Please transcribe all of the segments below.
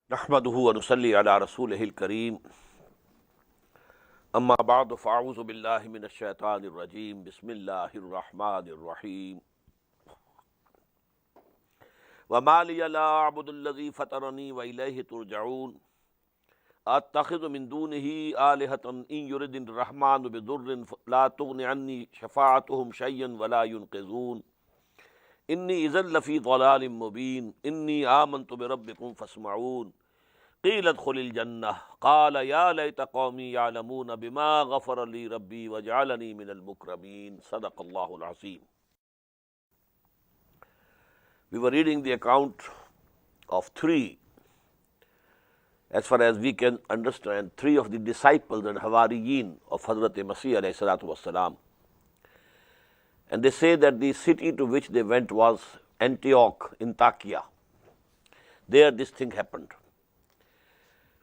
नहमदुहु व नुसल्ली अला रसूलिहिल करीम अम्मा बाद फ़अऊज़ु बिल्लाहि मिनश शैतानिर रजीम बिस्मिल्लाहिर रहमानिर रहीम व मा लिया ला अअबुदुल्लज़ी फ़तरनी व इलैहि तुरजऊन अत्तख़िज़ु मिन दूनिही आलिहतन इन युरिदिर रहमानु बिदुर्रिन ला तुग़नि अन्नी शफ़ाअतुहुम शय्यन व ला युनक़िज़ून इन्नी इज़न लफ़ी ज़लालिम मुबीन इन्नी आमनतु बिरब्बिकुम फ़स्मऊन क़ील उदख़ुलिल जन्नह क़ाल या लैत क़ौमी यअलमून बिमा ग़फ़र ली रब्बी व जअलनी मिनल मुकरमीन सदक़ल्लाहुल अज़ीम. We were reading the account of three, as far as we can understand, three of the disciples and Hawariyin of Hazrat Masih alayhi salatu wassalam. And they say that the city to which they went was Antioch in Takia. There this thing happened.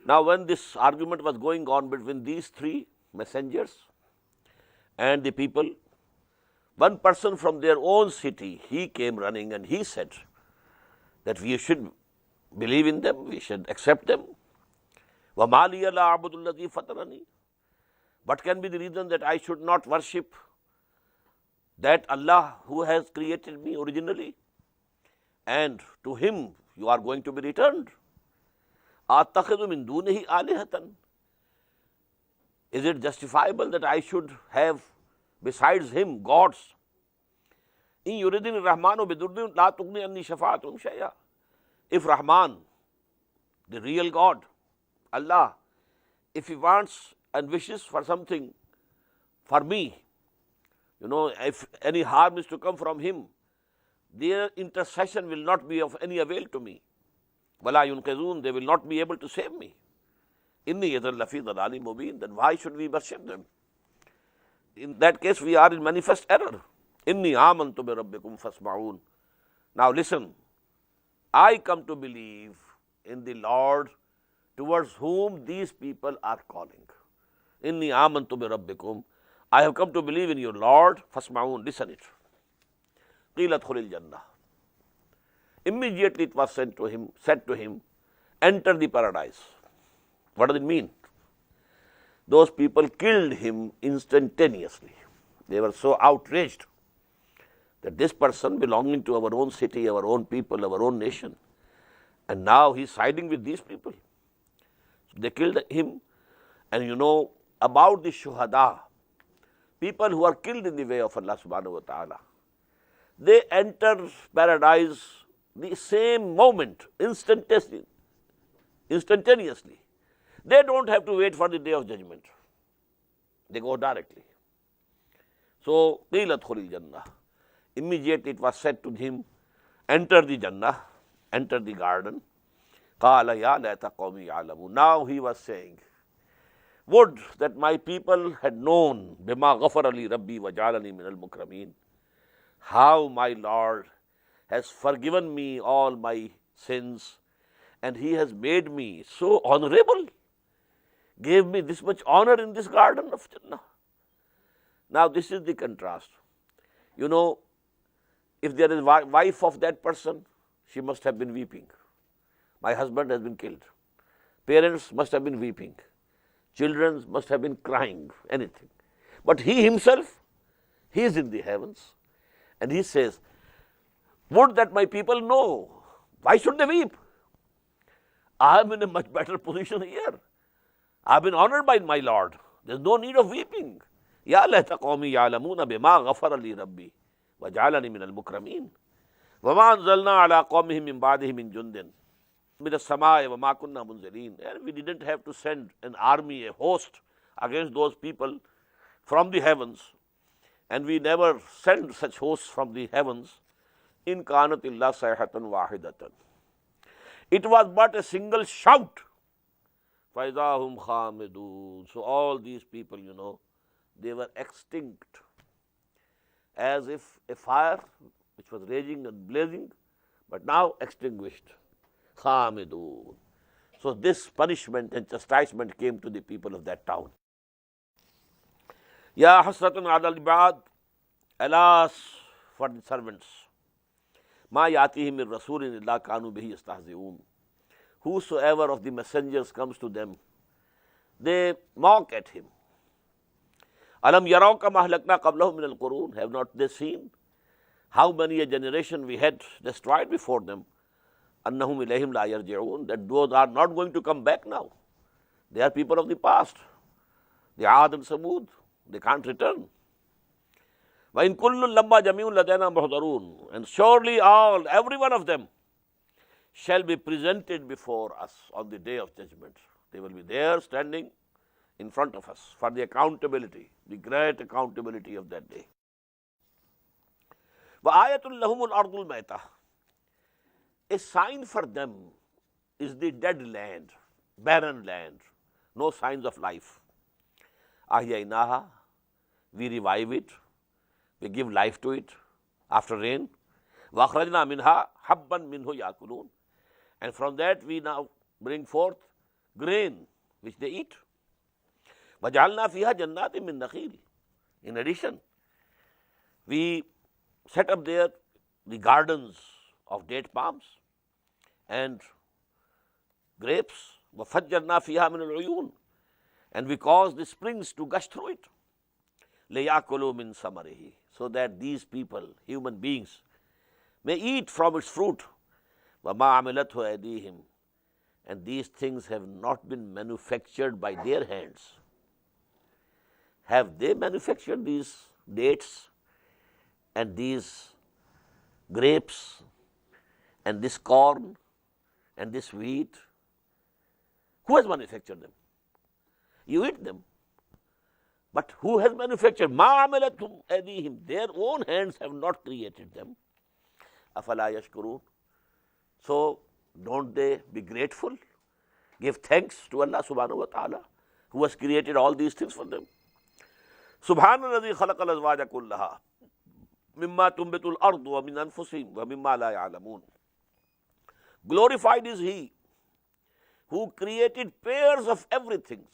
Now when this argument was going on between these three messengers and the people, one person from their own city, he came running and he said that we should believe in them, we should accept them. وَمَا لِيَ لَا أَعْبُدُ الَّذِي فَطَرَنِي. What can be the reason that I should not worship that Allah who has created me originally, and to Him you are going to be returned? أَتَّخِذُ مِن دُونِهِ آلِهَةً. Is it justifiable that I should have besides Him gods? إِن يُرِدْنِ الرَّحْمَنُ بِضُرٍّ لَا تُغْنِ عَنِّي شَفَاعَتُهُمْ شَيْئًا. If Rahman, the real God, Allah, if He wants and wishes for something for me, if any harm is to come from Him, their intercession will not be of any avail to me. وَلَا يُنْقِذُونَ. They will not be able to save me. إِنِّي إِذًا لَفِي ضَلَالٍ مُبِينٍ. Then why should we worship them? In that case, we are in manifest error. إِنِّي آمَنْتُ بِرَبِّكُمْ فَاسْمَعُونَ. Now listen, I come to believe in the Lord towards whom these people are calling. إِنِّي آمَنْتُ بِرَبِّكُمْ. I have come to believe in your Lord. فَاسْمَعُونَ. Listen it. قِيلَ ادْخُلِ الْجَنَّةِ. Immediately it was said to him, enter the paradise. What does it mean? Those people killed him instantaneously. They were so outraged that this person belonging to our own city, our own people, our own nation, and now he's siding with these people. So they killed him. And you know about the shuhada, people who are killed in the way of Allah subhanahu wa ta'ala, they enter paradise the same moment, instantaneously. They don't have to wait for the day of judgment. They go directly. So, قِيلَ ادْخُلِ الْجَنَّةِ. Immediately it was said to him, enter the Jannah, enter the garden. قَالَ يَا لَيْتَ قَوْمِي يَعْلَمُونَ. Now he was saying, would that my people had known بِمَا غَفَرَ لِي رَبِّي وَجَعَلَنِي مِنَ الْمُكْرَمِينَ. How my Lord has forgiven me all my sins and He has made me so honorable, gave me this much honor in this garden of Jannah. Now this is the contrast. If there is a wife of that person, she must have been weeping. My husband has been killed. Parents must have been weeping. Children must have been crying, anything. But he himself, he is in the heavens. And he says, would that my people know. Why should they weep? I am in a much better position here. I have been honored by my Lord. There is no need of weeping. Ya layta qawmi ya'lamuna bima ghafara li rabbi wa ja'alani min al-mukramin. Wa ma anzalna ala qawmihi min ba'dihi min jundin min as-samaa'i wa ma kunna munzilin. And we didn't have to send an army, a host against those people from the heavens. And we never send such hosts from the heavens. In kanat illa sayhatan wahidatan. It was but a single shout. فَإِذَا هُمْ خَامِدُونَ. So all these people, they were extinct, as if a fire which was raging and blazing, but now extinguished. خَامِدُونَ. So this punishment and chastisement came to the people of that town. Ya hasratun ala al-ibad, alas for the servants. Ma yatihim min rasulin illa kanu bihi yastahzi'un. Whosoever of the messengers comes to them, they mock at him. Alam yarau kam ahlakna qablahum min al-qurun. Have not they seen how many a generation we had destroyed before them? Annahum ilayhim la yarji'un. That those are not going to come back now. They are people of the past. The Aad and Samud. They can't return. وَإِن كُلٌّ لَمَّا جَمِيعٌ لَدَيْنَا مُحْضَرُونَ. And surely every one of them shall be presented before us on the day of judgment. They will be there standing in front of us for the accountability, the great accountability of that day. وَآيَةٌ لَهُمُ الْأَرْضُ الْمَيْتَةُ. A sign for them is the dead land, barren land, no signs of life. Ahyainaha, we revive it, we give life to it after rain. Wakhrajna minha habban minhu yakulun. And from that we now bring forth grain which they eat. Wajalna fiha jannatin min nakhil. In addition, we set up there the gardens of date palms and grapes. Wafajjarna fiha min al-uyun. And we cause the springs to gush through it. Liyakulu min samarihi. So that these people, human beings, may eat from its fruit. وَمَا عَمِلَتْهُ أَيْدِيهِمْ. And these things have not been manufactured by their hands. Have they manufactured these dates and these grapes and this corn and this wheat? Who has manufactured them? You eat them. But who has manufactured? مَا عَمِلَتْهُمْ أَيْدِيهِمْ. Their own hands have not created them. أَفَلَا يَشْكُرُونَ. So don't they be grateful? Give thanks to Allah subhanahu wa ta'ala who has created all these things for them. سُبْحَانَ الَّذِي خَلَقَ الْأَزْوَاجَ كُلَّهَا مِمَّا تُنْبِتُ الْأَرْضُ وَمِنْ أَنفُسِهِمْ وَمِمَّا لَا يَعْلَمُونَ. Glorified is He who created pairs of everything.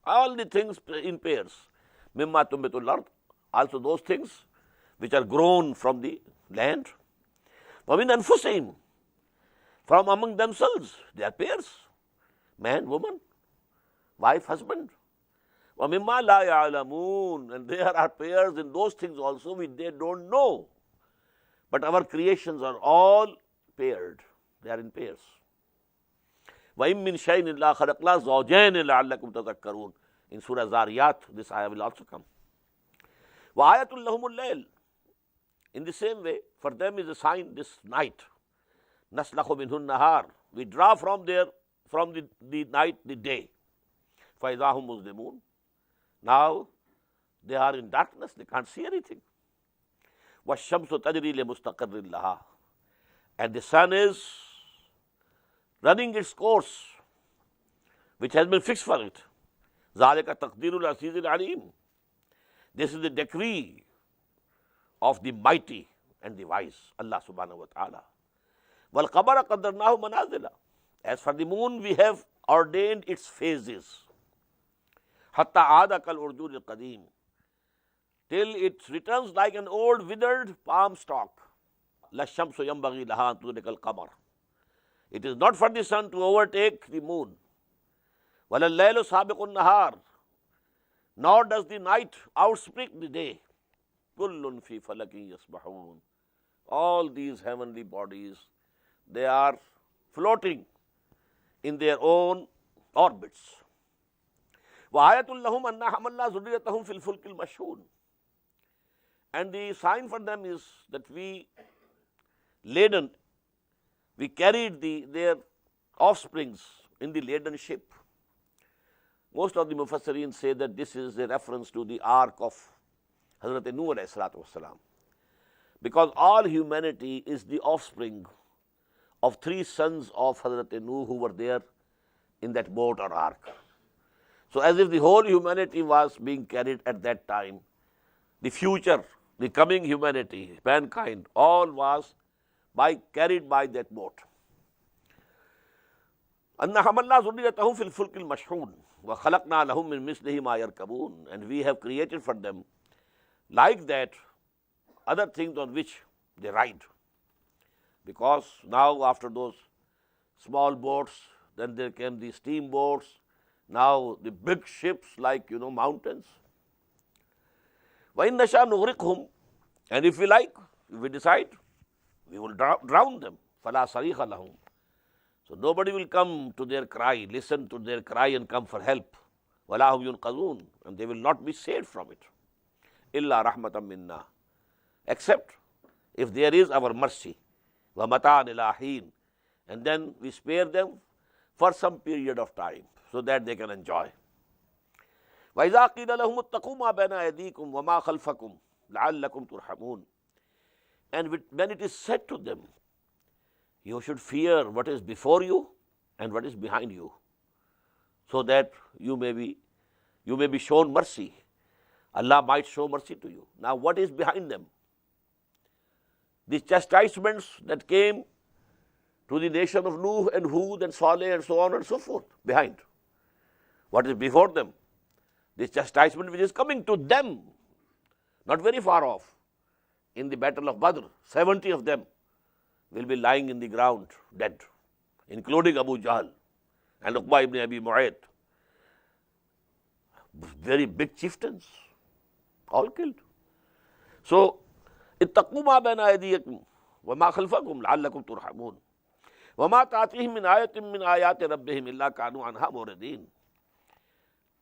All the things in pairs. Mimma tumbitul ard, also those things which are grown from the land. Wamin anfusihim, from among themselves, they are pairs. Man, woman, wife, husband. Wamimma la ya'lamun, and there are pairs in those things also which they don't know. But our creations are all paired. They are in pairs. وَإِن مِّن شَيْءٍ إِلَّا خَلَقْنَا زَوْجَيْنِ لَعَلَّكُمْ تَذَكَّرُونَ. In Surah Zariyat, this ayah will also come. وَآيَةٌ لَهُمُ اللَّيْلِ. In the same way, for them is a sign this night. نَسْلَخُ مِنْهُ النَّهَارِ. We draw from the night the day. فَإِذَا هُمْ مُظْلِمُونَ. Now they are in darkness, they can't see anything. وَالشَّمْسُ تَجْرِي لِمُسْتَقَرٍّ لَهَا. And the sun is running its course, which has been fixed for it. ذَلِكَ تَقْدِيرُ الْعَزِيزِ الْعَلِيمِ. This is the decree of the mighty and the wise, Allah subhanahu wa ta'ala. وَالْقَمَرَ قَدَّرْنَاهُ مَنَازِلَ. As for the moon, we have ordained its phases. حَتَّى عَادَ كَالْأُرْجُونِ الْقَدِيمِ. Till it returns like an old withered palm stalk. لَا الشَّمْسُ يَنْبَغِي لَهَا أَن تُدْرِكَ الْقَمَرَ. It is not for the sun to overtake the moon. وَلَا اللَّيْلُ سَابِقُ النَّهَارِ. Nor does the night outstrip the day. كُلٌّ فِي فَلَكٍ يَسْبَحُونَ. All these heavenly bodies, they are floating in their own orbits. وَآيَةٌ لَهُمْ أَنَّا حَمَلْنَا ذُرِّيَّتَهُمْ فِي الْفُلْكِ الْمَشْحُونِ. And the sign for them is that we carried their offsprings in the laden ship. Most of the Mufassirin say that this is a reference to the ark of Hazrat Nuh alayhi salatu wasalam. Because all humanity is the offspring of three sons of Hazrat Nuh who were there in that boat or ark. So as if the whole humanity was being carried at that time, the future, the coming humanity, mankind, all was carried by that boat. أَنَّ حَمَلْنَا ذُرِّيَّتَهُمْ فِي الْفُلْكِ الْمَشْحُونِ وَخَلَقْنَا لَهُم مِّن مِّثْلِهِ مَا يَرْكَبُونَ. And we have created for them like that other things on which they ride. Because now after those small boats, then there came the steamboats, now the big ships like, mountains. وَإِن نَّشَأْ نُغْرِقْهُمْ. And if we like, if we decide, we will drown them. فَلَا صَرِيخَ لَهُمْ. So nobody will come to their cry, listen to their cry and come for help. وَلَا هُمْ يُنْقَذُونَ. And they will not be saved from it. إِلَّا رَحْمَةً مِنَّا. Except if there is our mercy. وَمَتَاعًا إِلَىٰ حِينٍ. And then we spare them for some period of time so that they can enjoy. وَإِذَا قِيلَ لَهُمُ اتَّقُوا مَا بَيْنَ أَيْدِيكُمْ وَمَا خَلْفَكُمْ لَعَلَّكُمْ تُرْحَمُونَ. And when it is said to them, you should fear what is before you and what is behind you, so that you may be shown mercy. Allah might show mercy to you. Now what is behind them? The chastisements that came to the nation of Nuh and Hud and Saleh and so on and so forth, behind. What is before them? The chastisement which is coming to them, not very far off. In the battle of Badr, 70 of them will be lying in the ground dead, including Abu Jahl and Uqba ibn Abi Mu'ayt. Very big chieftains, all killed. So, اتقوا ما بين أيديكم وما خلفكم لعلكم ترحمون وما تأتيهم من آية من آيات ربهم إلا كانوا عنها معرضين.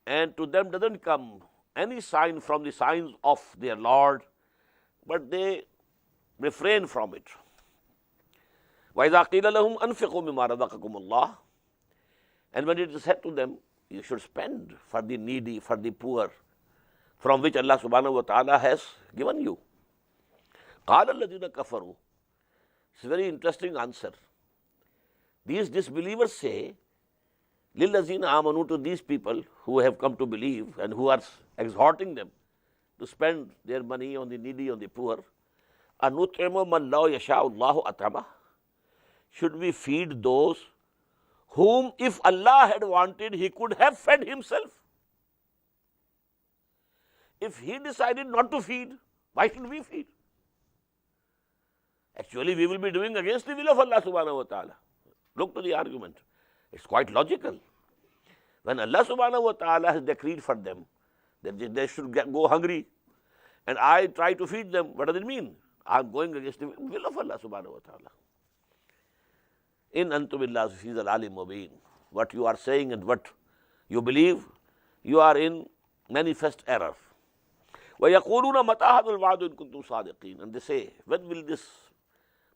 And to them doesn't come any sign from the signs of their Lord, but they refrain from it. وَإِذَا قِيلَ لَهُمْ أَنْفِقُوا مِمَّا رَزَقَكُمُ اللَّهُ. And when it is said to them, you should spend for the needy, for the poor, from which Allah subhanahu wa ta'ala has given you. قَالَ الَّذِينَ كَفَرُوا. It's a very interesting answer. These disbelievers say, لِلَّذِينَ آمَنُوا, to these people who have come to believe and who are exhorting them to spend their money on the needy, on the poor, أَنُطْعِمُ مَنْ لَوْ يَشَاءُ اللَّهُ أَطْعَمَهُ. Should we feed those whom, if Allah had wanted, He could have fed Himself? If He decided not to feed, why should we feed? Actually, we will be doing against the will of Allah subhanahu wa ta'ala. Look to the argument. It's quite logical. When Allah subhanahu wa ta'ala has decreed for them that they should go hungry, and I try to feed them, what does it mean? I'm going against the will of Allah subhanahu wa ta'ala. In antum illa fi dhalalin mubin. What you are saying and what you believe, you are in manifest error. وَيَقُولُونَ مَتَى هَذَا الْوَعْدُ إِن كُنتُمْ صَادِقِينَ. And they say, when will this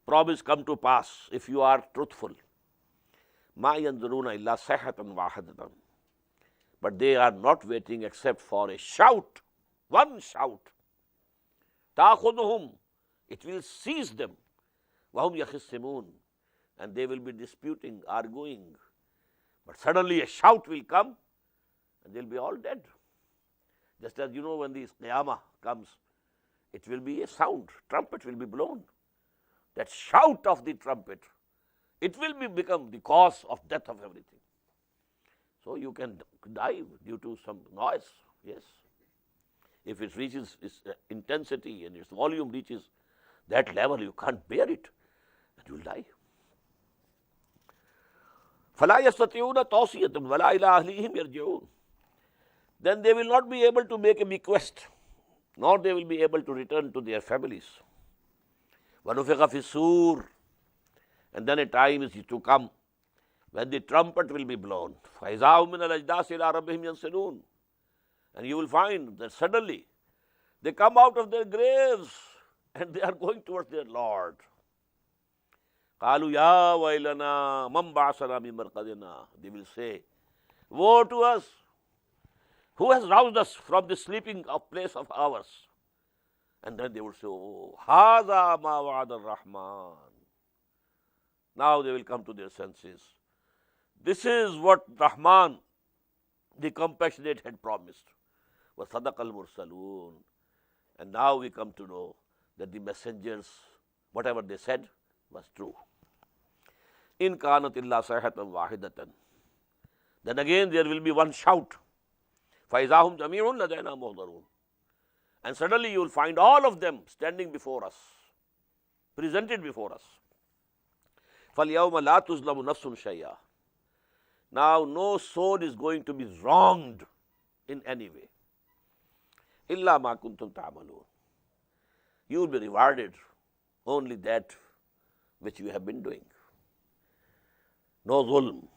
promise come to pass if you are truthful? مَا يَنْظُرُونَ إِلَّا صَيْحَةً وَاحِدَةً. But they are not waiting except for a shout, one shout. تَأْخُذُهُمْ. It will seize them. وَهُمْ يَخِصِّمُونَ. And they will be disputing, arguing. But suddenly a shout will come and they'll be all dead. Just as you know, when the Qiyamah comes, it will be a sound, trumpet will be blown. That shout of the trumpet, it will become the cause of death of everything. So you can die due to some noise, yes. If it reaches its intensity and its volume reaches that level, you can't bear it, and you will die. فَلَا يَسْتَطِيعُونَ تَوْصِيَةً وَلَا إِلَىٰ أَهْلِهِمْ يَرْجِعُونَ. Then they will not be able to make a bequest, nor they will be able to return to their families. وَنُفِخَ فِي الصُّورِ. And then a time is to come when the trumpet will be blown. فَإِذَا هُمْ مِنَ الْأَجْدَاثِ إِلَىٰ رَبِّهِمْ يَنْسِلُونَ. And you will find that suddenly they come out of their graves and they are going towards their Lord. قَالُوا يَا وَيْلَنَا مَنْ بَعَثَنَا مِنْ مَرْقَدِنَا. They will say, woe to us! Who has roused us from the sleeping place of ours? And then they would say, oh, هَذَا مَا وَعَدَ الرَّحْمَنُ. Now they will come to their senses. This is what Rahman, the compassionate, had promised. وَصَدَقَ الْمُرْسَلُونَ. And now we come to know that the messengers, whatever they said, was true. إِن كَانَتْ إِلَّا صَيْحَةً وَاحِدَةً. Then again there will be one shout. فَإِذَا هُمْ جَمِيعٌ لَدَيْنَا مُحْضَرُونَ. And suddenly you will find all of them standing before us, presented before us. فَالْيَوْمَ لَا تُظْلَمُ نَفْسٌ شَيْئًا. Now no soul is going to be wronged in any way. إِلَّا مَا كُنْتُمْ تَعْمَلُونَ. You will be rewarded only that which you have been doing. No zulm,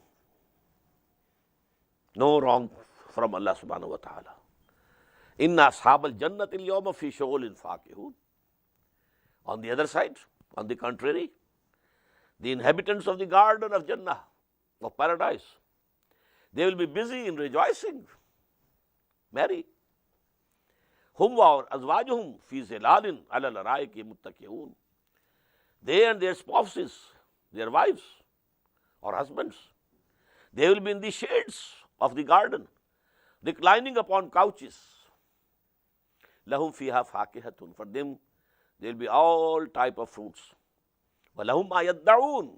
no wrong from Allah subhanahu wa ta'ala. Inna ashab al-jannati al-yawma fi shughulin fakihun. On the other side, on the contrary, the inhabitants of the garden of Jannah, of paradise, they will be busy in rejoicing, merry. Hum wa azwajuhum fi zilalin ala al-araiki muttaqiun. They and their spouses, their wives or husbands, they will be in the shades of the garden, reclining upon couches. Lahum fiha fakihatun. For them, there will be all type of fruits. Walahum ma yad'un.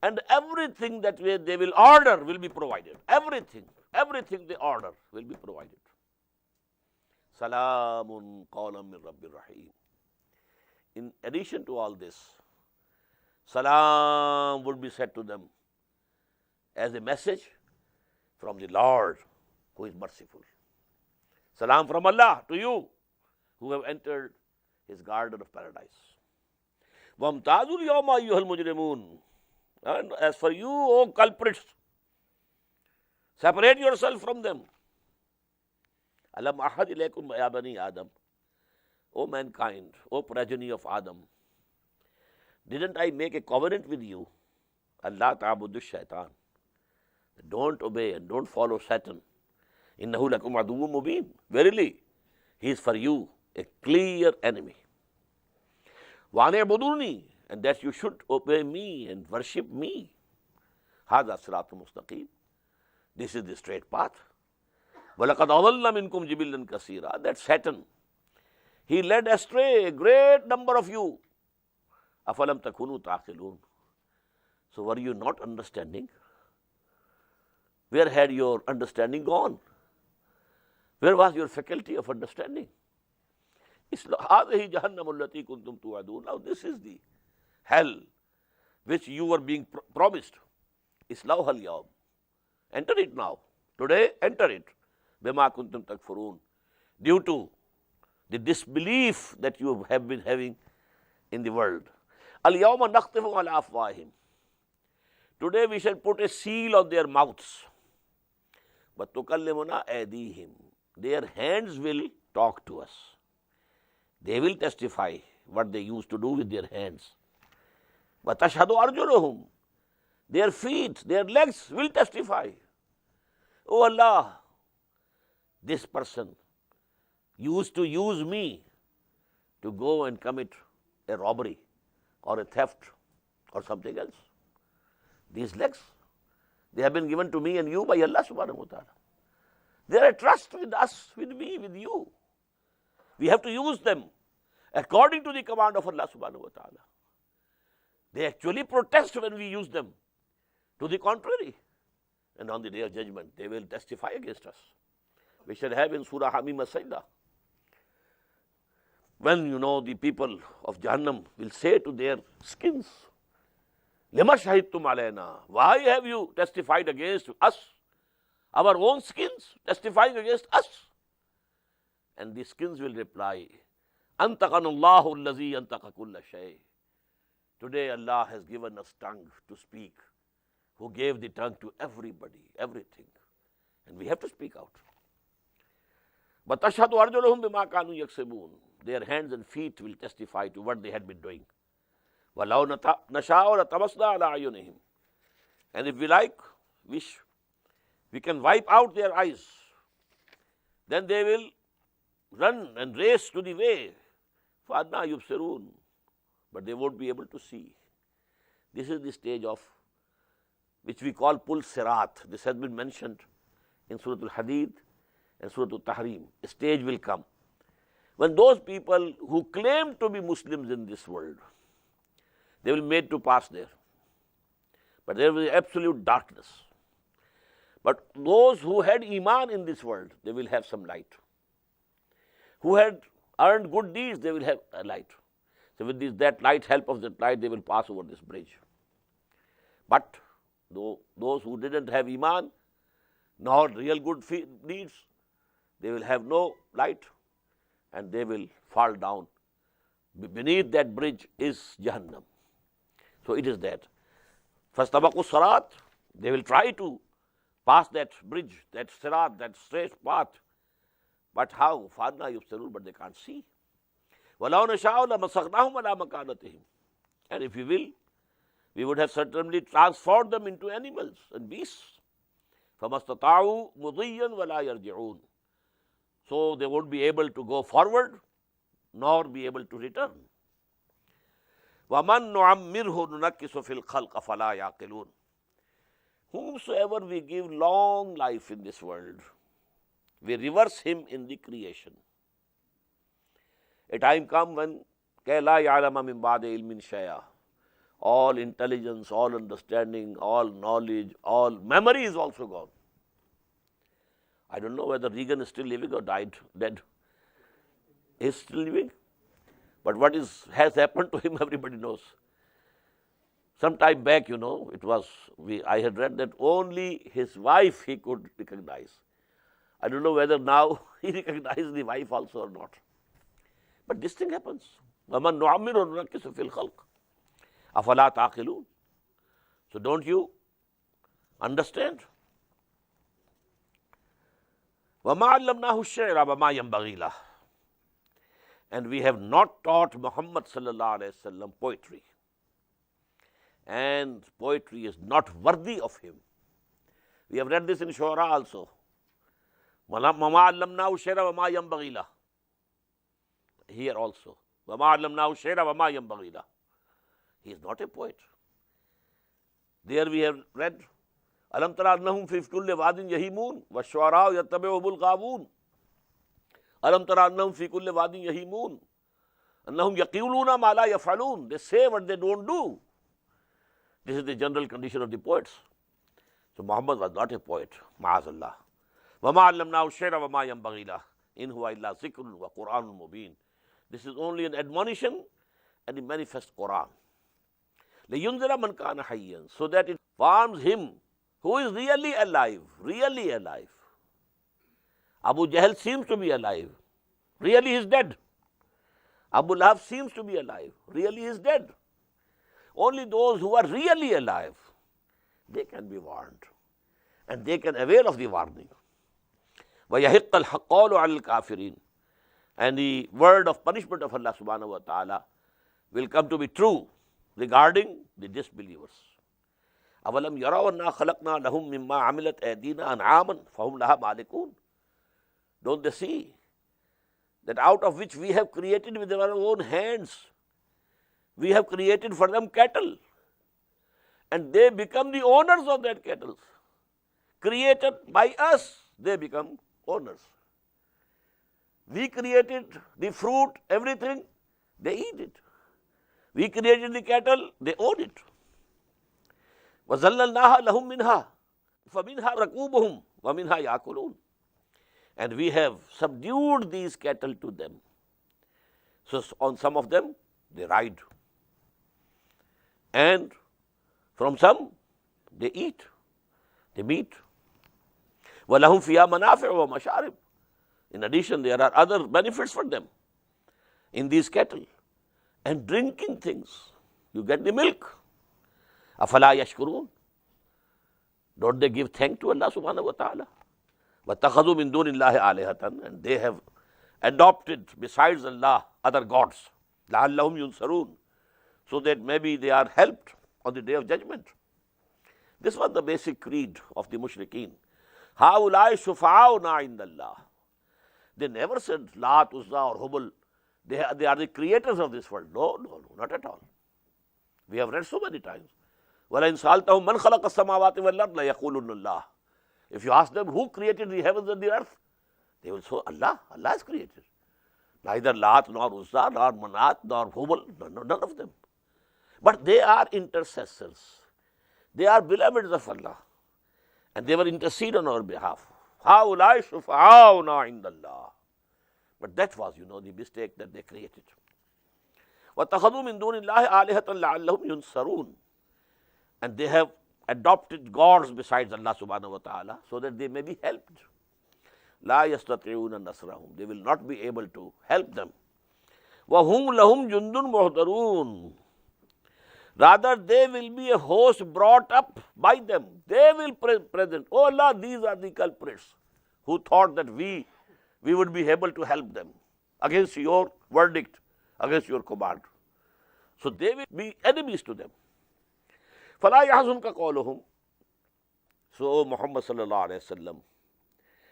And everything that they will order will be provided. Everything they order will be provided. Salamun qawlan min Rabbir Rahim. In addition to all this, salam would be said to them as a message from the Lord who is merciful. Salam from Allah to you who have entered His garden of paradise. وَامْتَازُوا الْيَوْمَ أَيُّهَا الْمُجْرِمُونَ. And as for you, O culprits, separate yourself from them. أَلَمْ أَحَدْ إِلَيْكُمْ يَا بَنِي آدَمَ. O mankind, O progeny of Adam, didn't I make a covenant with you? Allah ta'budu shaitan. Don't obey and don't follow Satan. إِنَّهُ لَكُمْ عَدُوٌّ مُبِينٌ. Verily, he is for you a clear enemy. وَأَنِ اعْبُدُونِي. And that you should obey me and worship me. هَذَا صِرَاطٌ مُسْتَقِيمٌ. This is the straight path. وَلَقَدْ أَضَلَّ مِنْكُمْ جِبِلًّا كَثِيرًا. That Satan, he led astray a great number of you. أَفَلَمْ تَكُونُوا تَعْقِلُونَ. So were you not understanding? Where had your understanding gone? Where was your faculty of understanding? هَذِهِ جَهَنَّمُ الَّتِي كُنْتُمْ تُوعَدُونَ. Now this is the hell which you were being promised. إِصْلَوْهَا الْيَوْمَ. Enter it now. Today, enter it. بِمَا كُنْتُمْ تَكْفُرُونَ. Due to the disbelief that you have been having in the world. الْيَوْمَ نَخْتِفُ عَلَىٰ أَفْوَاهِهِمْ. Today we shall put a seal on their mouths. But تُكَلِّمُنَا أَيْدِيهِمْ. Their hands will talk to us. They will testify what they used to do with their hands. وَتَشْهَدُ أَرْجُلُهُمْ. Their feet, their legs will testify. Oh Allah, this person used to use me to go and commit a robbery or a theft or something else. These legs, they have been given to me and you by Allah subhanahu wa ta'ala. They are a trust with us, with me, with you. We have to use them according to the command of Allah subhanahu wa ta'ala. They actually protest when we use them. To the contrary. And on the day of judgment, they will testify against us. We shall have in Surah Hamim as-Sajdah. When the people of Jahannam will say to their skins, لِمَا شَهِدْتُمْ عَلَيْنَا. Why have you testified against us? Our own skins testifying against us. And the skins will reply, أَنْتَقَنَ اللَّهُ الَّذِي أَنْتَقَ كُلَّ شَيْءٍ. Today Allah has given us tongue to speak, who gave the tongue to everybody, everything. And we have to speak out. But تَشْهَدُ أَرْجُلُهُمْ بِمَا كَانُوا يَكْسِبُونَ. Their hands and feet will testify to what they had been doing. وَلَوْ نَشَاءُ لَطَمَسْنَا عَلَىٰ أَعْيُنِهِمْ. And if we like, wish, we can wipe out their eyes. Then they will run and race to the way. فَأَنَّىٰ يُبْصِرُونَ. But they won't be able to see. This is the stage of which we call Pul Sirat. This has been mentioned in Surah Al-Hadid and Surah Al-Tahrim. A stage will come when those people who claim to be Muslims in this world, they will be made to pass there. But there will be absolute darkness. But those who had Iman in this world, they will have some light. Who had earned good deeds, they will have a light. So with that light, help of that light, they will pass over this bridge. But those who didn't have Iman, nor real good deeds, they will have no light and they will fall down. Beneath that bridge is Jahannam. So it is that. Fastabaqu Sirat, they will try to pass that bridge, that Sirat, that straight path. But how? Fadna yubsirun, but they can't see. وَلَوْ نَشَاءُ لَمَسَخْنَاهُمْ عَلَىٰ مَكَانَتِهِمْ. And if we will, we would have certainly transformed them into animals and beasts. فَمَسْتَطَاعُوا مُضِيًّا وَلَا يَرْجِعُونَ. So they won't be able to go forward, nor be able to return. وَمَنْ نُعَمِّرْهُ نُنَكِّسُ فِي الْخَلْقِ فَلَا يَعْقِلُونَ. Whomsoever we give long life in this world, we reverse him in the creation. A time come when كَيْ لَا يَعْلَمَ مِنْ بَعْدِ عِلْمٍ شَيْئًا. All intelligence, all understanding, all knowledge, all memory is also gone. I don't know whether Reagan is still living or dead. He is still living. But what has happened to him, everybody knows. Some time back, I had read that only his wife he could recognize. I don't know whether now he recognizes the wife also or not. But this thing happens. وَمَنْ نُعَمِّرُ نُنَكِّسُ فِي الْخَلْقِ أَفَلَا تَعْقِلُونَ. So don't you understand? وَمَا عَلَّمْنَاهُ الشِّعْرَ وَمَا يَنْبَغِي لَهُ. And we have not taught Muhammad sallallahu alayhi wa sallam poetry. And poetry is not worthy of him. We have read this in Shu'ara also. وَمَا عَلَّمْنَاهُ الشِّعْرَ وَمَا يَنْبَغِي لَهُ. Here also. وَمَا عَلَّمْنَاهُ الشِّعْرَ وَمَا يَنْبَغِي لَهُ. He is not a poet. There we have read, أَلَمْ تَرَ أَنَّهُمْ فِي كُلِّ وَادٍ يَهِيمُونَ وَالشُّعَرَاءُ يَتَّبِعُهُمُ الْغَاوُونَ. أَلَمْ تَرَ أَنَّهُمْ فِي كُلِّ وَادٍ يَهِيمُونَ أَنَّهُمْ يَقِولُونَ مَا لَا يَفْعَلُونَ. They say what they don't do. This is the general condition of the poets. So Muhammad was not a poet. Ma'azallah. وَمَا عَلَّمْنَاهُ الشِّعْرَ وَمَا يَنْبَغِي لَهُ إِنْ هُوَ إِلَّا ذِكْرٌ وَقُرْآنٌ مُبِينٌ. This is only an admonition and the manifest Qur'an. لِيُنْذِرَ مَنْ كَانَ حَيًّا. So that it warns him who is really alive, really alive. Abu Jahl seems to be alive. Really he is dead. Abu Lahab seems to be alive. Really he is dead. Only those who are really alive, they can be warned. And they can avail of the warning. وَيَحِقَّ الْحَقَّالُ عَلَى الْكَافِرِينَ. And the word of punishment of Allah subhanahu wa ta'ala will come to be true regarding the disbelievers. أَوَلَمْ يَرَوْا أَنَّا خَلَقْنَا لَهُم مِّمَّا عَمِلَتْ أَيْدِينَا أَنْعَامًا فَهُمْ لَهَا مَالِكُونَ. Don't they see that out of which we have created with our own hands, we have created for them cattle, and they become the owners of that cattle. Created by us, they become owners. We created the fruit, everything, they eat it. We created the cattle, they own it. وَزَلَّلْنَاهَا لَهُم مِّنْهَا فَمِنْهَا رَكُوبُهُمْ وَمِنْهَا يَأْكُلُونَ. And we have subdued these cattle to them. So on some of them, they ride. And from some, they eat, they meet. وَلَهُمْ فِيهَا مَنَافِعُ وَمَشَارِبُ. In addition, there are other benefits for them in these cattle. And drinking things. You get the milk. أَفَلَا يَشْكُرُونَ. Don't they give thanks to Allah subhanahu wa ta'ala? وَاتَّخَذُوا مِن دُونِ اللَّهِ آلِهَةً. And they have adopted besides Allah other gods. لَعَلَّهُمْ يُنْصَرُونَ. So that maybe they are helped on the day of judgment. This was the basic creed of the mushrikeen. هَؤُلَاءِ شُفَعَاؤُنَا عِنْدَ اللَّهِ. They never said Lat, Uzza or Hubal. They are the creators of this world. No, not at all. We have read so many times. وَلَئِنْ سَأَلْتَهُمْ مَنْ خَلَقَ السَّمَاوَاتِ وَالْأَرْضَ لَيَقُولُنَّ اللَّهُ. If you ask them who created the heavens and the earth, they will say, Allah, Allah has created. Neither Lat nor Uzza nor Manat nor Hubal, none of them. But they are intercessors. They are beloveds of Allah. And they will intercede on our behalf. هَؤُلَاءِ شُفَعَاؤُنَا عِنْدَ اللَّهِ. But that was, the mistake that they created. وَاتَّخَذُوا مِن دُونِ اللَّهِ آلِهَةً لَعَلَّهُمْ يُنصَرُونَ. And they have adopted gods besides Allah subhanahu wa ta'ala so that they may be helped. لَا يَسْتَطِعُونَ نَصْرَهُمْ. They will not be able to help them. وَهُمْ لَهُمْ جُنْدٌ مُحْضَرُونَ. Rather, they will be a host brought up by them. They will present. Oh Allah, these are the culprits who thought that we would be able to help them against your verdict, against your command. So they will be enemies to them. فَلَا يَحْزُنْكَ قَوْلُهُمْ. So Muhammad sallallahu alayhi wa sallam,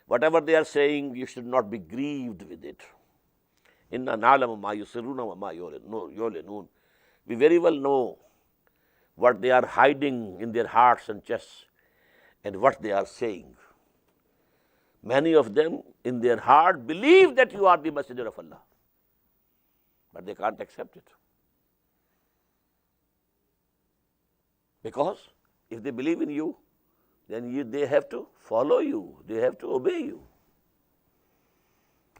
whatever they are saying, you should not be grieved with it. إِنَّا نَعْلَمُ مَا يُسِرُّونَ وَمَا يُعْلِنُونَ. We very well know what they are hiding in their hearts and chests and what they are saying. Many of them in their heart believe that you are the messenger of Allah, but they can't accept it. Because if they believe in you, then they have to follow you, they have to obey you.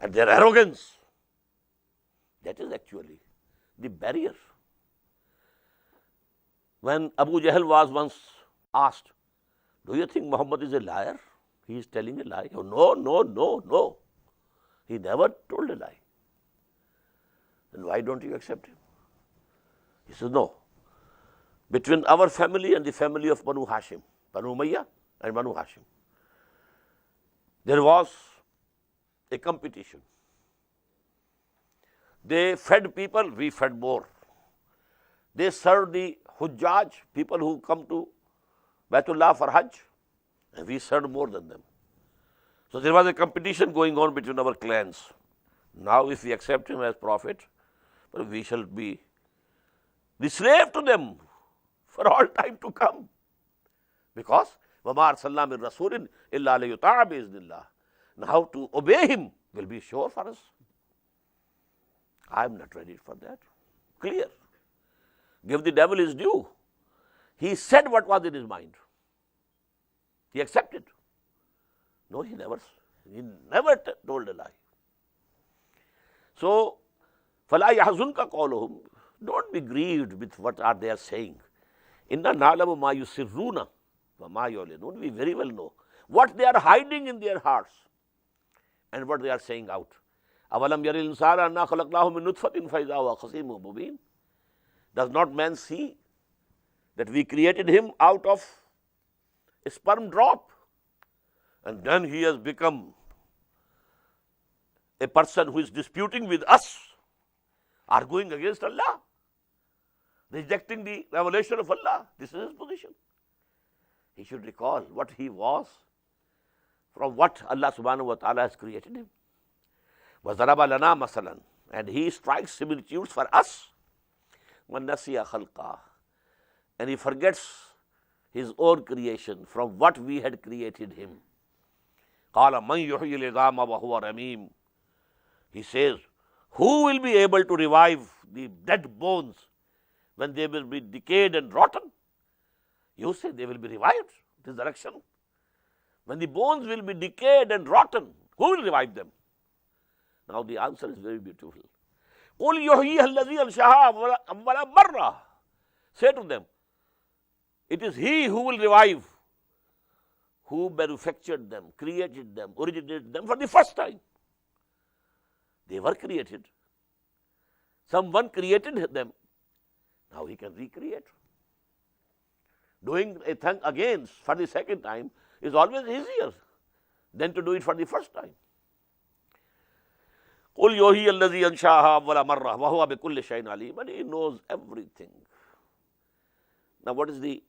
And their arrogance, that is actually the barrier. When Abu Jahl was once asked, do you think Muhammad is a liar? He is telling a lie. Oh, no. He never told a lie. Then why don't you accept him? He says, no. Between our family and the family of Banu Hashim, Banu Umayyah and Banu Hashim, there was a competition. They fed people, we fed more. They served the Hujjaj, people who come to Baitullah for Hajj, and we served more than them. So there was a competition going on between our clans. Now if we accept him as prophet, we shall be the slave to them for all time to come. Because وَمَا أَرْسَلْنَا مِن رَسُولٍ إِلَّا لِيُطَاعَ بِإِذْنِ اللَّهِ. Now to obey him will be sure for us. I am not ready for that. Clear. Give the devil his due. He said what was in his mind. He accepted. No, he never told a lie. So, فَلَا يَحْزُنْكَ قَوْلُهُمْ. Don't be grieved with what are they saying. إِنَّا نَعْلَمُ مَا يُسِرُّونَ وَمَا يُعْلِنُونَ. We very well know what they are hiding in their hearts and what they are saying out. أَوَلَمْ يَرِ الْإِنسَانَ أَنَّا خَلَقْنَاهُ مِن نُطْفَةٍ فَإِذَا هُوَ خَصِيمٌ مُبِينٌ. Does not man see that we created him out of a sperm drop, and then he has become a person who is disputing with us, arguing against Allah, rejecting the revelation of Allah. This is his position. He should recall what he was from what Allah subhanahu wa ta'ala has created him. وَضَرَبَ لَنَا مَثَلًا. And he strikes similitudes for us. وَنَسِيَ خَلْقًا. And he forgets his own creation from what we had created him. قَالَ مَنْ يُحْيِي الْعِظَامَ وَهُوَ رَمِيمٌ. He says, who will be able to revive the dead bones when they will be decayed and rotten? You say they will be revived. Resurrection. When the bones will be decayed and rotten, who will revive them? Now the answer is very beautiful. قُلْ يُحْيِيهَا الَّذِي أَنشَأَهَا أَوَّلَ مَرَّةٍ. Say to them, it is he who will revive, who manufactured them, created them, originated them for the first time. They were created. Someone created them. Now he can recreate. Doing a thing again for the second time is always easier than to do it for the first time. قُلْ يُحْيِي الَّذِي أَنشَأَهَا أَوَّلَ مَرَّةٍ وَهُوَ بِكُلِّ شَيْءٍ عَلِيمٌ. And he knows everything. Now what is the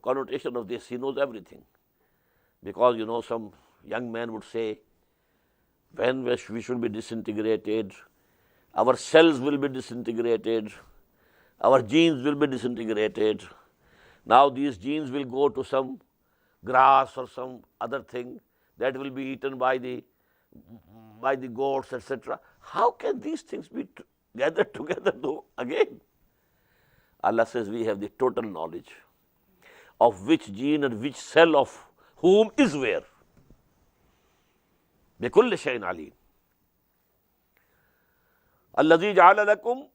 connotation of this? He knows everything. Because some young man would say, when we should be disintegrated, our cells will be disintegrated, our genes will be disintegrated, Now these genes will go to some grass or some other thing that will be eaten by the goats, etc. How can these things be gathered together though? Again, Allah says we have the total knowledge of which gene and which cell of whom is where. بِكُلِّ شَيْءٍ عَلِيمٍ. الَّذِي جَعَلَ لَكُمْ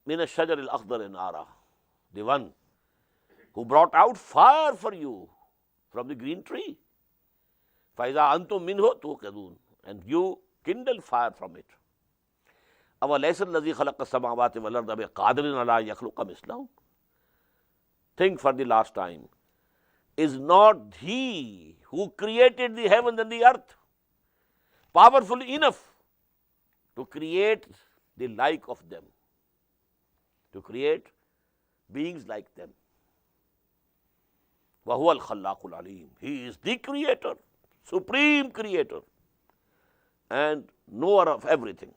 مِنَ الشَّجَرِ الْأَخْضَرِ نَارًا. The one who brought out fire for you from the green tree. فَإِذَا أَنْتُمْ مِنْهُ تُوقِدُونَ. And you kindle fire from it. أَوَلَيْسَ الَّذِي خَلَقَ السَّمَاوَاتِ وَالْأَرْضَ بِقَادِرٍ عَلَىٰ يَخْلُقَ مِثْلَهُمْ. Think for the last time. Is not He who created the heaven and the earth powerful enough to create the like of them, to create beings like them? وَهُوَ الْخَلَّاقُ الْعَلِيمُ. He is the creator, supreme creator, and knower of everything.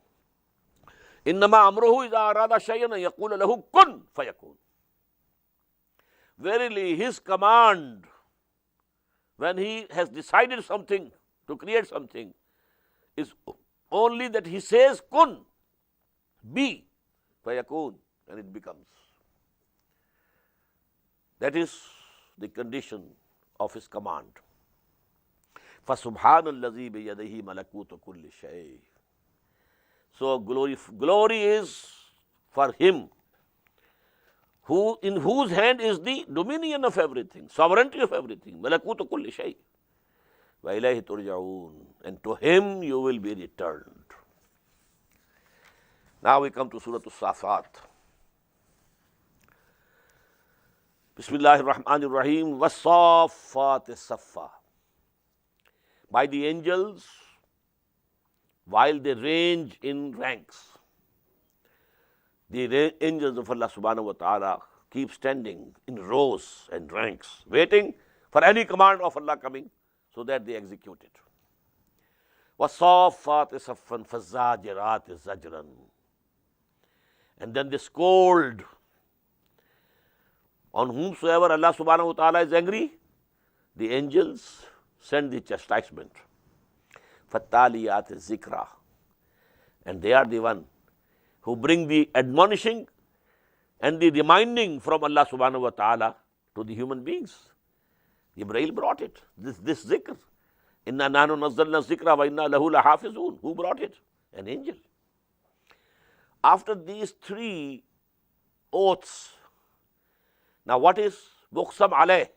إِنَّمَا أَمْرُهُ إِذَا أَرَادَ شَيْئًا أَن يَقُولَ لَهُ كُن فَيَكُونُ. Verily, His command, when He has decided something, to create something, is only that He says, kun, be, fayakun, and it becomes. That is the condition of His command. فَسُبْحَانَ الَّذِي بِيَدِهِ مَلَكُوتُ كُلِّ شَيْءٍ. So glory is for Him, in whose hand is the dominion of everything, sovereignty of everything. مَلَكُوتُ كُلِّ شَيْءٍ وَإِلَيْهِ تُرْجَعُونَ. And to Him you will be returned. Now we come to Surah Al-SAFAAT. Bismillahir Rahmanir Rahim. وَالصَّافَّاتِ صَفًّا. By the angels, while they range in ranks, the angels of Allah subhanahu wa ta'ala keep standing in rows and ranks, waiting for any command of Allah coming so that they execute it. وَالصَّافَّاتِ صَفًّا فَالزَّاجِرَاتِ زَجْرًا. And then they scold on whomsoever Allah subhanahu wa ta'ala is angry. The angels send the chastisement. فَالتَّالِيَاتِ ذِكْرًا. And they are the one who bring the admonishing and the reminding from Allah subhanahu wa ta'ala to the human beings. Jibreel brought it, this zikr. Inna nahnu nazzalna zikra wa inna lahu lahafizun. Who brought it? An angel. After these three oaths, now what is muqsam alayh?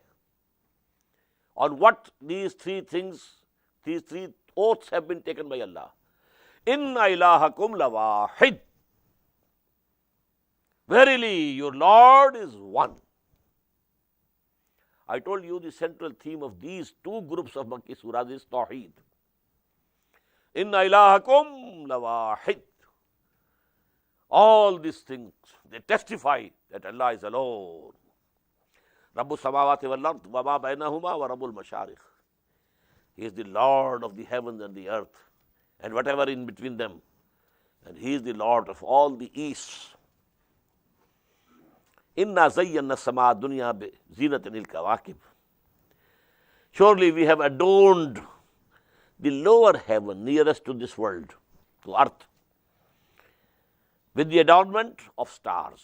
On what these three things, these three oaths have been taken by Allah? Inna ilahakum lawahid. Verily, your Lord is one. I told you the central theme of these two groups of Makki surahs is Tawheed. Inna ilahakum lawahid. All these things, they testify that Allah is alone. Rabbus samawati wal ard wa ma bainahuma wa rabbul mashariq. He is the Lord of the heavens and the earth and whatever in between them. And He is the Lord of all the east. Inna zayyanna sama dunya bi zinatin al-kawakib. Surely we have adorned the lower heaven nearest to this world, to earth, with the adornment of stars.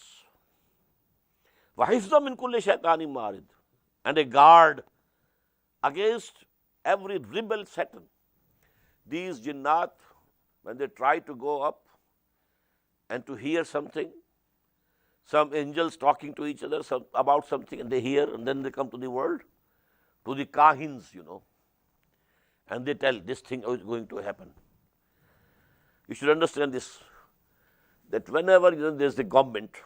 وَحِفْظًا مِنْ كُلِّ شَيْطَانٍ مَارِدٍ. And a guard against every rebel Satan. These jinnat, when they try to go up and to hear something, some angels talking to each other about something, and they hear, and then they come to the world, to the kahins, and they tell this thing is going to happen. You should understand this, that whenever there is the government,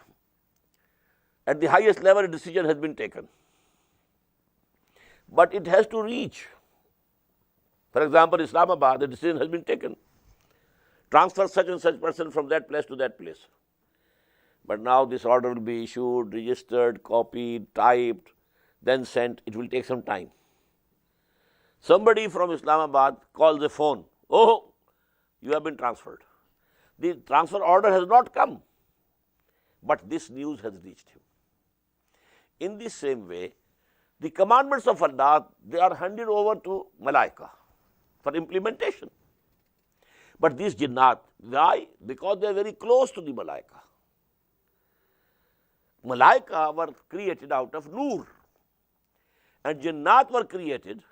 at the highest level a decision has been taken, but it has to reach. For example, Islamabad, the decision has been taken. Transfer such and such person from that place to that place. But now this order will be issued, registered, copied, typed, then sent. It will take some time. Somebody from Islamabad calls a phone. Oh, you have been transferred. The transfer order has not come, but this news has reached him. In the same way, the commandments of Allah, they are handed over to Malaika for implementation. But these jinnat, why? Because they are very close to the Malaika. Malaika were created out of Noor, and jinnat were created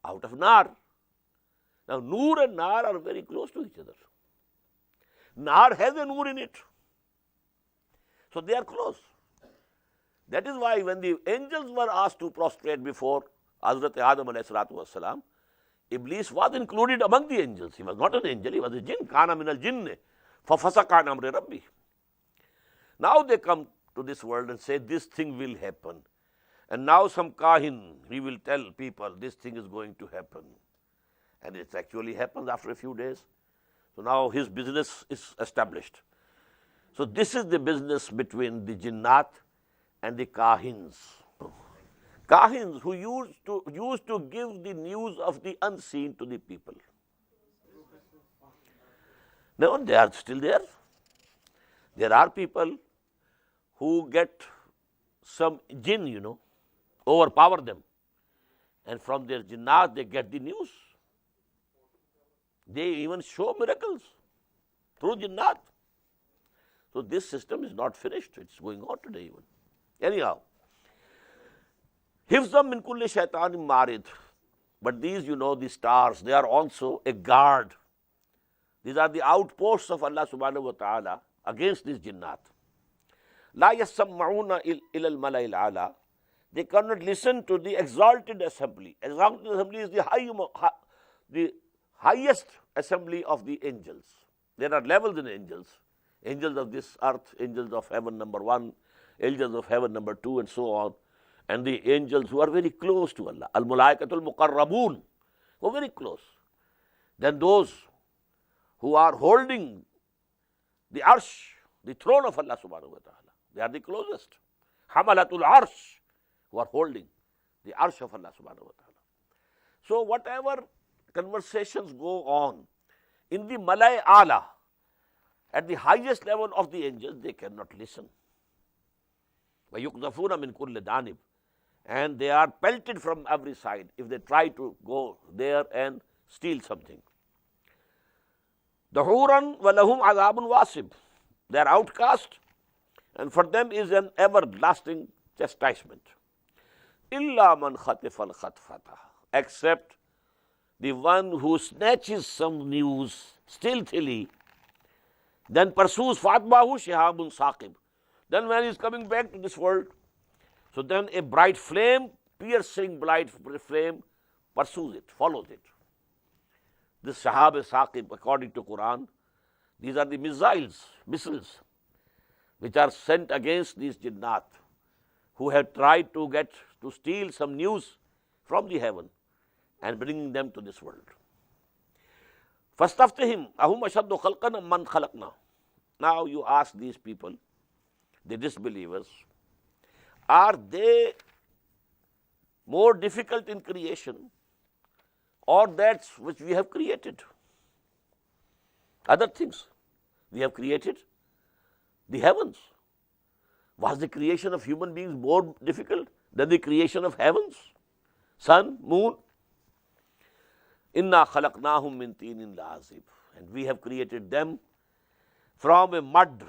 out of Nar. Now, Noor and Nar are very close to each other. Nar has a Noor in it, so they are close. That is why when the angels were asked to prostrate before Hazrat Adam alayhi salatu wassalam, Iblis was included among the angels. He was not an angel, he was a jinn. Kana min al-jinni fafasaqa an amri rabbi. Now they come to this world and say this thing will happen. And now some kahin, he will tell people this thing is going to happen. And it actually happens after a few days. So now his business is established. So this is the business between the jinnat and the kahins. Kahins who used to give the news of the unseen to the people. No, they are still there. There are people who get some jinn, overpower them. And from their jinnat they get the news. They even show miracles through jinnat. So this system is not finished. It's going on today even. Anyhow, hifzam min kulli shaitanin marid. But these, the stars, they are also a guard. These are the outposts of Allah subhanahu wa ta'ala against these jinnat. La yasma'una ila al-mala'il ala. They cannot listen to the exalted assembly. Exalted assembly is the highest assembly of the angels. There are levels in angels. Angels of this earth, angels of heaven number 1, angels of heaven number 2, and so on. And the angels who are very close to Allah. Al-Malaikatul Muqarrabun, who are very close. Then those who are holding the arsh, the throne of Allah subhanahu wa ta'ala. They are the closest. Hamalatul arsh, who are holding the arsh of Allah subhanahu wa ta'ala. So whatever conversations go on in the Malay Ala, at the highest level of the angels, they cannot listen. وَيُقْذَفُونَ مِنْ كُلِّ دَانِبٍ. And they are pelted from every side if they try to go there and steal something. دَحُورًا وَلَهُمْ عَذَابٌ وَاسِبٌ. They are outcast, and for them is an everlasting chastisement. إِلَّا مَنْ خَطِفَ الْخَطْفَةَ. Except the one who snatches some news stealthily, then pursues فَأَتْبَعَهُ شِهَابٌ ثَاقِبٌ. Then when he is coming back to this world, so then a bright flame, piercing bright flame, pursues it, follows it. This Shahab Saqib, according to Qur'an, these are the missiles, which are sent against these jinnat, who have tried to steal some news from the heaven and bringing them to this world. فَاسْتَفْتِهِمْ أَهُمْ أَشَدُّ خَلْقًا أَمْ مَنْ خَلَقْنَا. Now you ask these people, the disbelievers, are they more difficult in creation or that which we have created? Other things. We have created the heavens. Was the creation of human beings more difficult than the creation of heavens? Sun, moon? Inna khalaqnahum min teenin lazib. And we have created them from a mud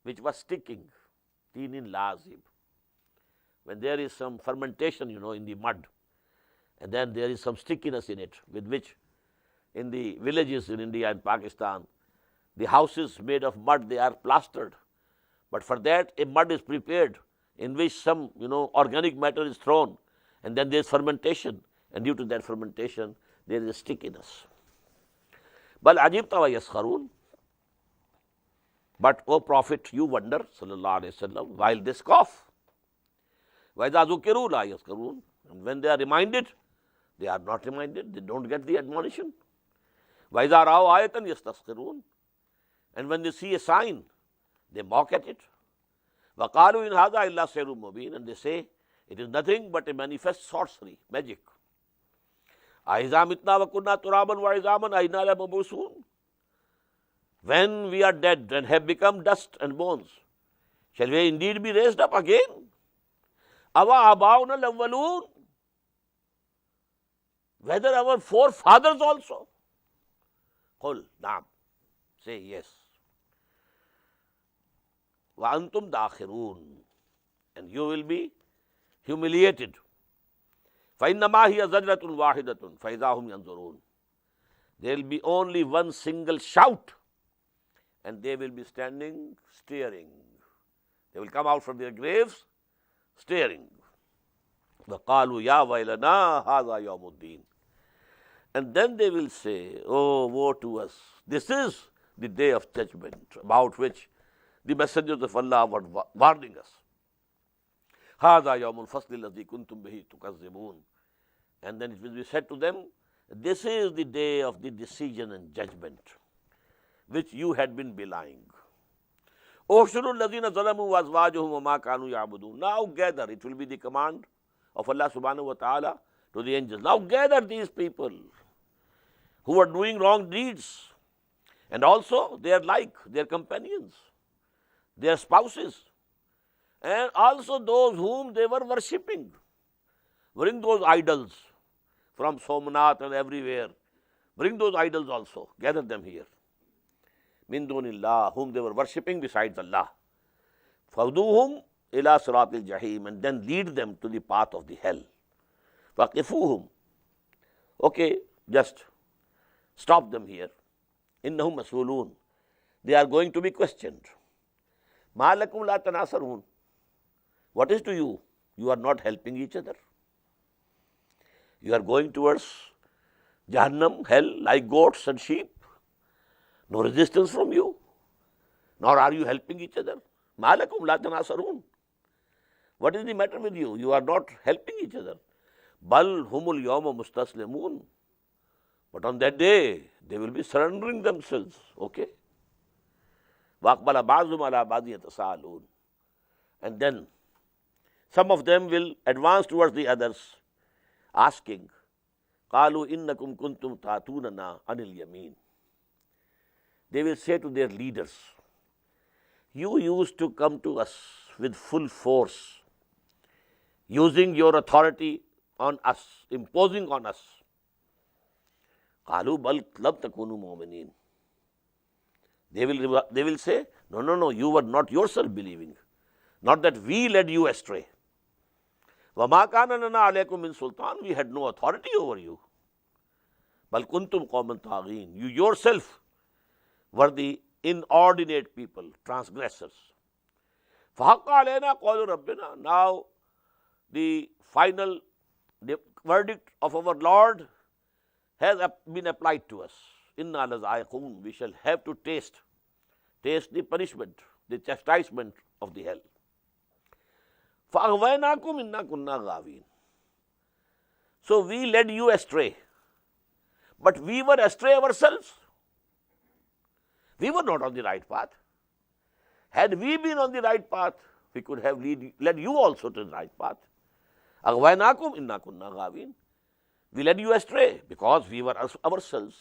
which was sticking. Teenin lazib. When there is some fermentation, in the mud, and then there is some stickiness in it, with which in the villages in India and Pakistan, the houses made of mud, they are plastered. But for that, a mud is prepared in which some, organic matter is thrown, and then there is fermentation, and due to that fermentation, there is a stickiness. Bal ajibta wa yaskharun. But, O Prophet, you wonder, sallallahu alayhi wa sallam, while they scoff. وَإِذَا ذُكِرُوا لَا يَذْكَرُونَ. And when they are reminded, they are not reminded, they don't get the admonition. وَإِذَا رَأَوْا آيَةً يَسْتَسْخِرُونَ. And when they see a sign, they mock at it. وَقَالُوا إِنْ هَذَا إِلَّا سِحْرٌ مُبِينٌ. And they say, it is nothing but a manifest sorcery, magic. أَإِذَا مِتْنَا وَكُنَّا تُرَابًا وَعِظَامًا أَإِنَّا لَمَبْعُوثُونَ. When we are dead and have become dust and bones, shall we indeed be raised up again? Awa abauna al-awwalun, whether our forefathers also? Qul naam, say yes. Wa antum dakhirun, and you will be humiliated. فَإِنَّمَا هِيَ زَجْرَةٌ وَاحِدَةٌ فَإِذَا هُمْ يَنْظُرُونَ. There will be only one single shout, and they will be standing, staring. They will come out from their graves, staring. وَقَالُوا يَا وَيْلَنَا هَذَا يَوْمُ الدِّينِ. And then they will say, oh, woe to us. This is the day of judgment, about which the messengers of Allah were warning us. هَذَا يَوْمُ الْفَصْلِ الَّذِي كُنْتُمْ بِهِ تُكَذِّبُونَ. And then it will be said to them, this is the day of the decision and judgment, which you had been belying. اُحْشُرُوا الَّذِينَ ظَلَمُوا وَأَزْوَاجُهُمْ وَمَا كَانُوا يَعْبُدُونَ. Now gather, it will be the command of Allah subhanahu wa ta'ala to the angels. Now gather these people who are doing wrong deeds, and also they are like their companions, their spouses, and also those whom they were worshipping. Bring those idols from Somnath and everywhere. Bring those idols also. Gather them here. Min dunillah, whom they were worshipping besides Allah. Fawduhum ila siratil jahim, and then lead them to the path of the hell. Faqifuhum. Okay, just stop them here. Innahum mas'ulun. They are going to be questioned. Ma lakum la tanasarun. What is to you? You are not helping each other. You are going towards Jahannam, hell, like goats and sheep. No resistance from you. Nor are you helping each other. Ma lakum la tanasarun. What is the matter with you? You are not helping each other. Bal humul yawma mustaslimun. But on that day, they will be surrendering themselves. Okay? Waqbala ba'dhum ala ba'dhin yatasaalun. And then some of them will advance towards the others, asking, Qalu innakum kuntum ta'tunana anil yameen. They will say to their leaders, you used to come to us with full force, using your authority on us, imposing on us. Qalu bal lam takunu mu'minin. They will say, no, you were not yourself believing. Not that we led you astray. وَمَا كَانَ لَنَا عَلَيْكُمْ مِنْ سُلْطَانٍ. We had no authority over you. بَلْ كُنْتُمْ قَوْمًا طَاغِينَ. You yourself were the inordinate people, transgressors. فَحَقَّ عَلَيْنَا قَوْلُ رَبِّنَا. Now the final verdict of our Lord has been applied to us. إِنَّا لَذَائِقُونَ. We shall have to taste the punishment, the chastisement of the hell. فَأَغْوَيْنَاكُمْ إِنَّا كُنَّا غَاوِينَ. So we led you astray, but we were astray ourselves. We were not on the right path. Had we been on the right path, we could have led you also to the right path. أَغْوَيْنَاكُمْ إِنَّا كُنَّا غَاوِينَ. We led you astray because we were ourselves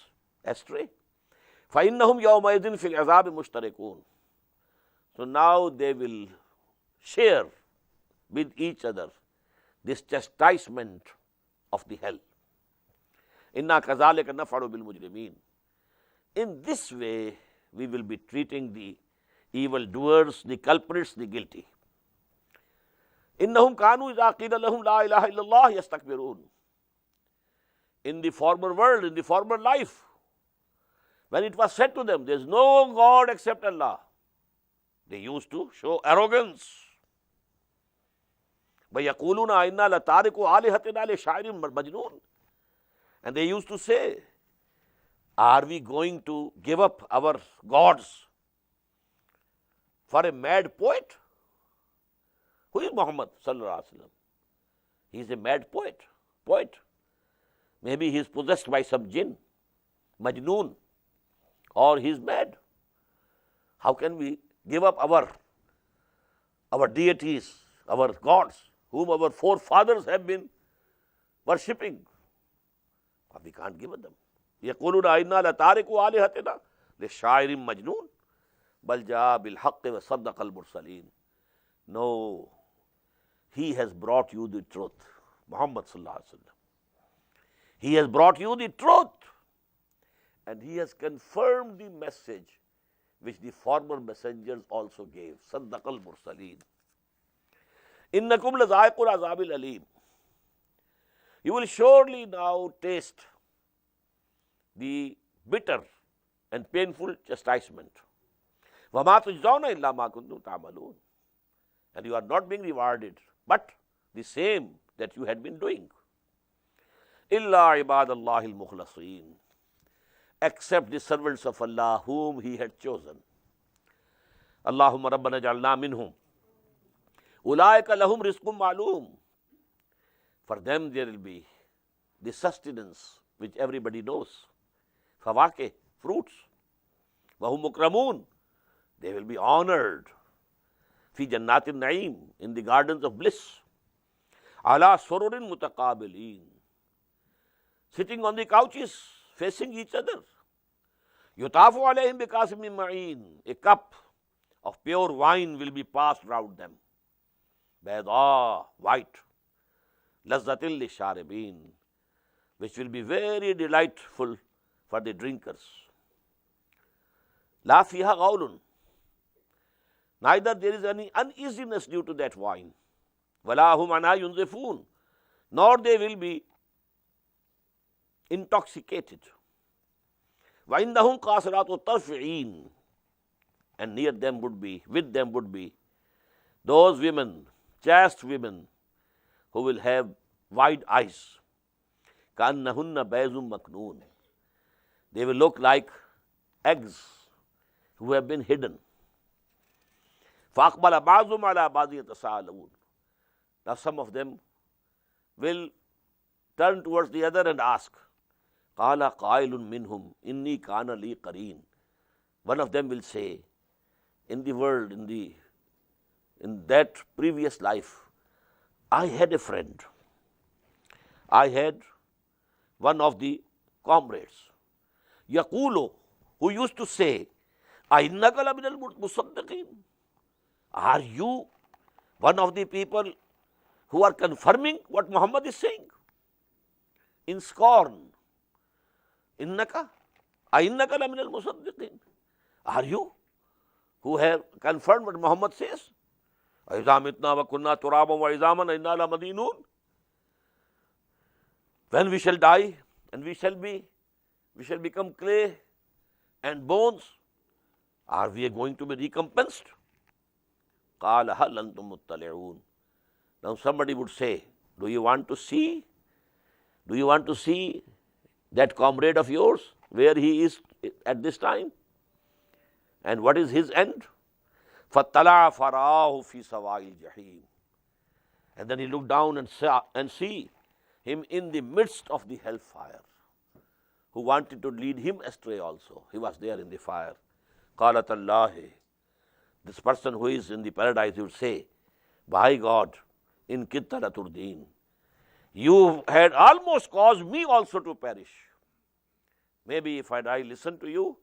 astray. فَإِنَّهُمْ يَوْمَئِذٍ فِي الْعَذَابِ مُشْتَرِكُونَ. So now they will share with each other this chastisement of the hell. إِنَّا كَذَلِكَ نَفْعَلُ بِالْمُجْرِمِينَ. In this way, we will be treating the evildoers, the culprits, the guilty. إِنَّهُمْ كَانُوا إِذَا قِيلَ لَهُمْ لَا إِلَهَ إِلَّا اللَّهُ يَسْتَكْبِرُونَ. In the former world, in the former life, when it was said to them, there is no God except Allah, they used to show arrogance. وَيَقُولُونَ إِنَّا لَتَارِكُ آلِهَتِنَا لِشَاعِرٍ مَجْنُونٍ. And they used to say, are we going to give up our gods for a mad poet? Who is Muhammad sallallahu alaihi wasallam? He is a mad poet. Maybe he is possessed by some jinn, Majnoon, or he is mad. How can we give up our deities, our gods, whom our forefathers have been worshipping? We can't give them. يَقُولُونَ إِنَّا لَتَارِكُ آلِهَتِنَا لِشَاعِرٍ مَجْنُونٍ بَلْ جَاءَ بِالْحَقِّ وَصَدَّقَ الْمُرْسَلِينَ. No, He has brought you the truth. Muhammad sallallahu alaihi wasallam. He has brought you the truth. And he has confirmed the message which the former messengers also gave. Saddaqal mursaleen. Innakum lazaiqul azabil alim. You will surely now taste the bitter and painful chastisement. وَمَا تُجْزَوْنَ إِلَّا مَا كُنْتُمْ تَعْمَلُونَ. And you are not being rewarded, but the same that you had been doing. إِلَّا عِبَادَ اللَّهِ الْمُخْلَصِينَ. Except the servants of Allah whom He had chosen. Allahumma rabbana ja'alna minhum. Ulaika lahum rizqum ma'loom. For them there will be the sustenance which everybody knows. Fawake, fruits. Wahum mukramoon. They will be honored. Fi jannatin na'im, in the gardens of bliss. Ala sururin mutaqabilin. Sitting on the couches, facing each other. Yutafu alayhim bikasim min ma'in. A cup of pure wine will be passed round them. Bayda, white. Lazzatil lisharibin, which will be very delightful for the drinkers. La fiha ghaulun. Neither there is any uneasiness due to that wine. Wala hum anha yunzifun. Nor they will be intoxicated. Wa indahum qasiratu tarfi'in. And near them would be, with them would be those women, chaste women, who will have wide eyes. كَأَنَّهُنَّ بَيْضٌ مَكْنُونٌ. They will look like eggs who have been hidden. فَأَقْبَلَ بَعْضُهُمْ عَلَى بَعْضٍ يَتَسَاءَلُونَ. Now some of them will turn towards the other and ask, قَالَ قَائِلٌ مِّنْهُمْ إِنِّي كَانَ لِي قَرِينٌ. One of them will say, in the world, in that previous life, I had a friend. I had one of the comrades, Yaqulu, who used to say, Ainnaka la minal musaddiqin. Are you one of the people who are confirming what Muhammad is saying? In scorn. Ainnaka la minal musaddiqin. Are you who have confirmed what Muhammad says? أَإِذَا مِتْنَا وَكُنَّا تُرَابًا وَعِظَامًا أَإِنَّا لَمَدِينُونَ. When we shall die and we shall become clay and bones, are we going to be recompensed? قَالَ هَلْ أَنْتُمْ مُطَّلِعُونَ. Now somebody would say, do you want to see? Do you want to see that comrade of yours, where he is at this time? And what is his end? فَطَّلَعَ فَرَآهُ فِي سَوَاءِ الْجَحِيمِ. And then he looked down and see him in the midst of the hellfire, who wanted to lead him astray also. He was there in the fire. قَالَتَ اللَّهِ. This person who is in the paradise, he would say, by God, in kitta laturdeen, you had almost caused me also to perish. Maybe if I listened to you,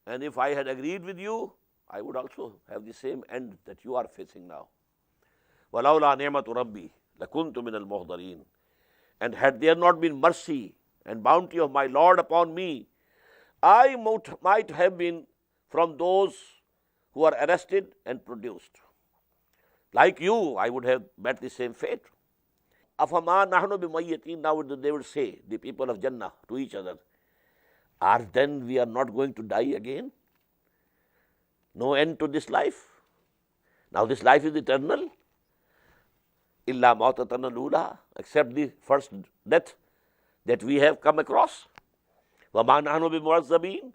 and if I had agreed with you, I would also have the same end that you are facing now. وَلَوْلَا نِعْمَةُ رَبِّي لَكُنْتُ مِنَ الْمُحْضَرِينَ. And had there not been mercy and bounty of my Lord upon me, I might have been from those who are arrested and produced. Like you, I would have met the same fate. أَفَمَا نَحْنُ بِمَيِّتِينَ. Now they would say, the people of Jannah, to each other, are then we are not going to die again? No end to this life. Now this life is eternal. Illa mautatana lula, except the first death that we have come across. Wama nahnu bimu'azzabin.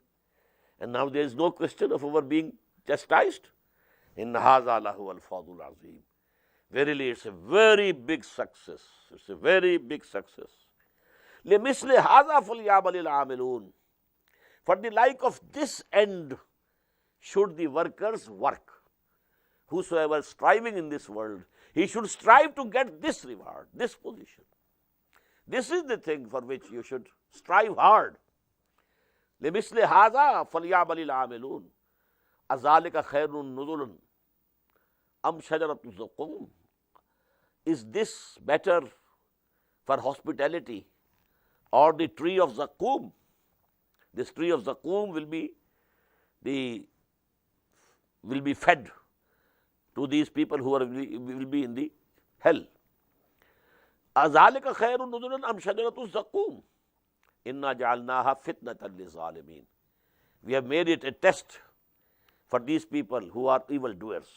And now there is no question of our being chastised. Inna hadha lahu al-fadlul azim. Verily, it's a very big success. It's a very big success. لِمِثْلِ هَذَا فَلْيَعْمَلِ الْعَامِلُونَ. For the like of this end should the workers work. Whosoever is striving in this world, he should strive to get this reward, this position. This is the thing for which you should strive hard. لِمِثْلِ هَذَا فَلْيَعْمَلِ الْعَامِلُونَ. أَذَلِكَ خَيْرٌ نُزُلٌ أَمْ شَجَرَةُ الزَّقُومِ. is this better for hospitality or the tree of Zaqqum? This tree of Zaqqum will be fed to these people who will be in the hell. أَذَلِكَ خَيْرٌ نُزُلًا أَمْ شَجَرَةُ الزَّقُّومِ إِنَّا جَعَلْنَاهَا فِتْنَةً لِلظَّالِمِينَ. We have made it a test for these people who are evildoers,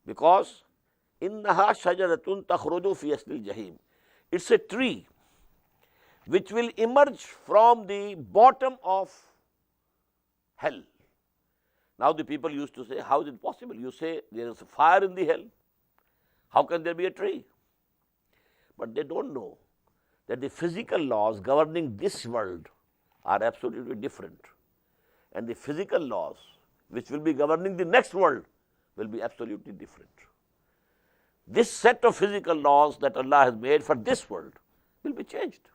because إِنَّهَا شَجَرَةٌ تَخْرُجُ فِي أَصْلِ الْجَحِيمِ. It's a tree which will emerge from the bottom of hell. Now the people used to say, how is it possible? You say there is a fire in the hell. How can there be a tree? But they don't know that the physical laws governing this world are absolutely different. And the physical laws which will be governing the next world will be absolutely different. This set of physical laws that Allah has made for this world will be changed.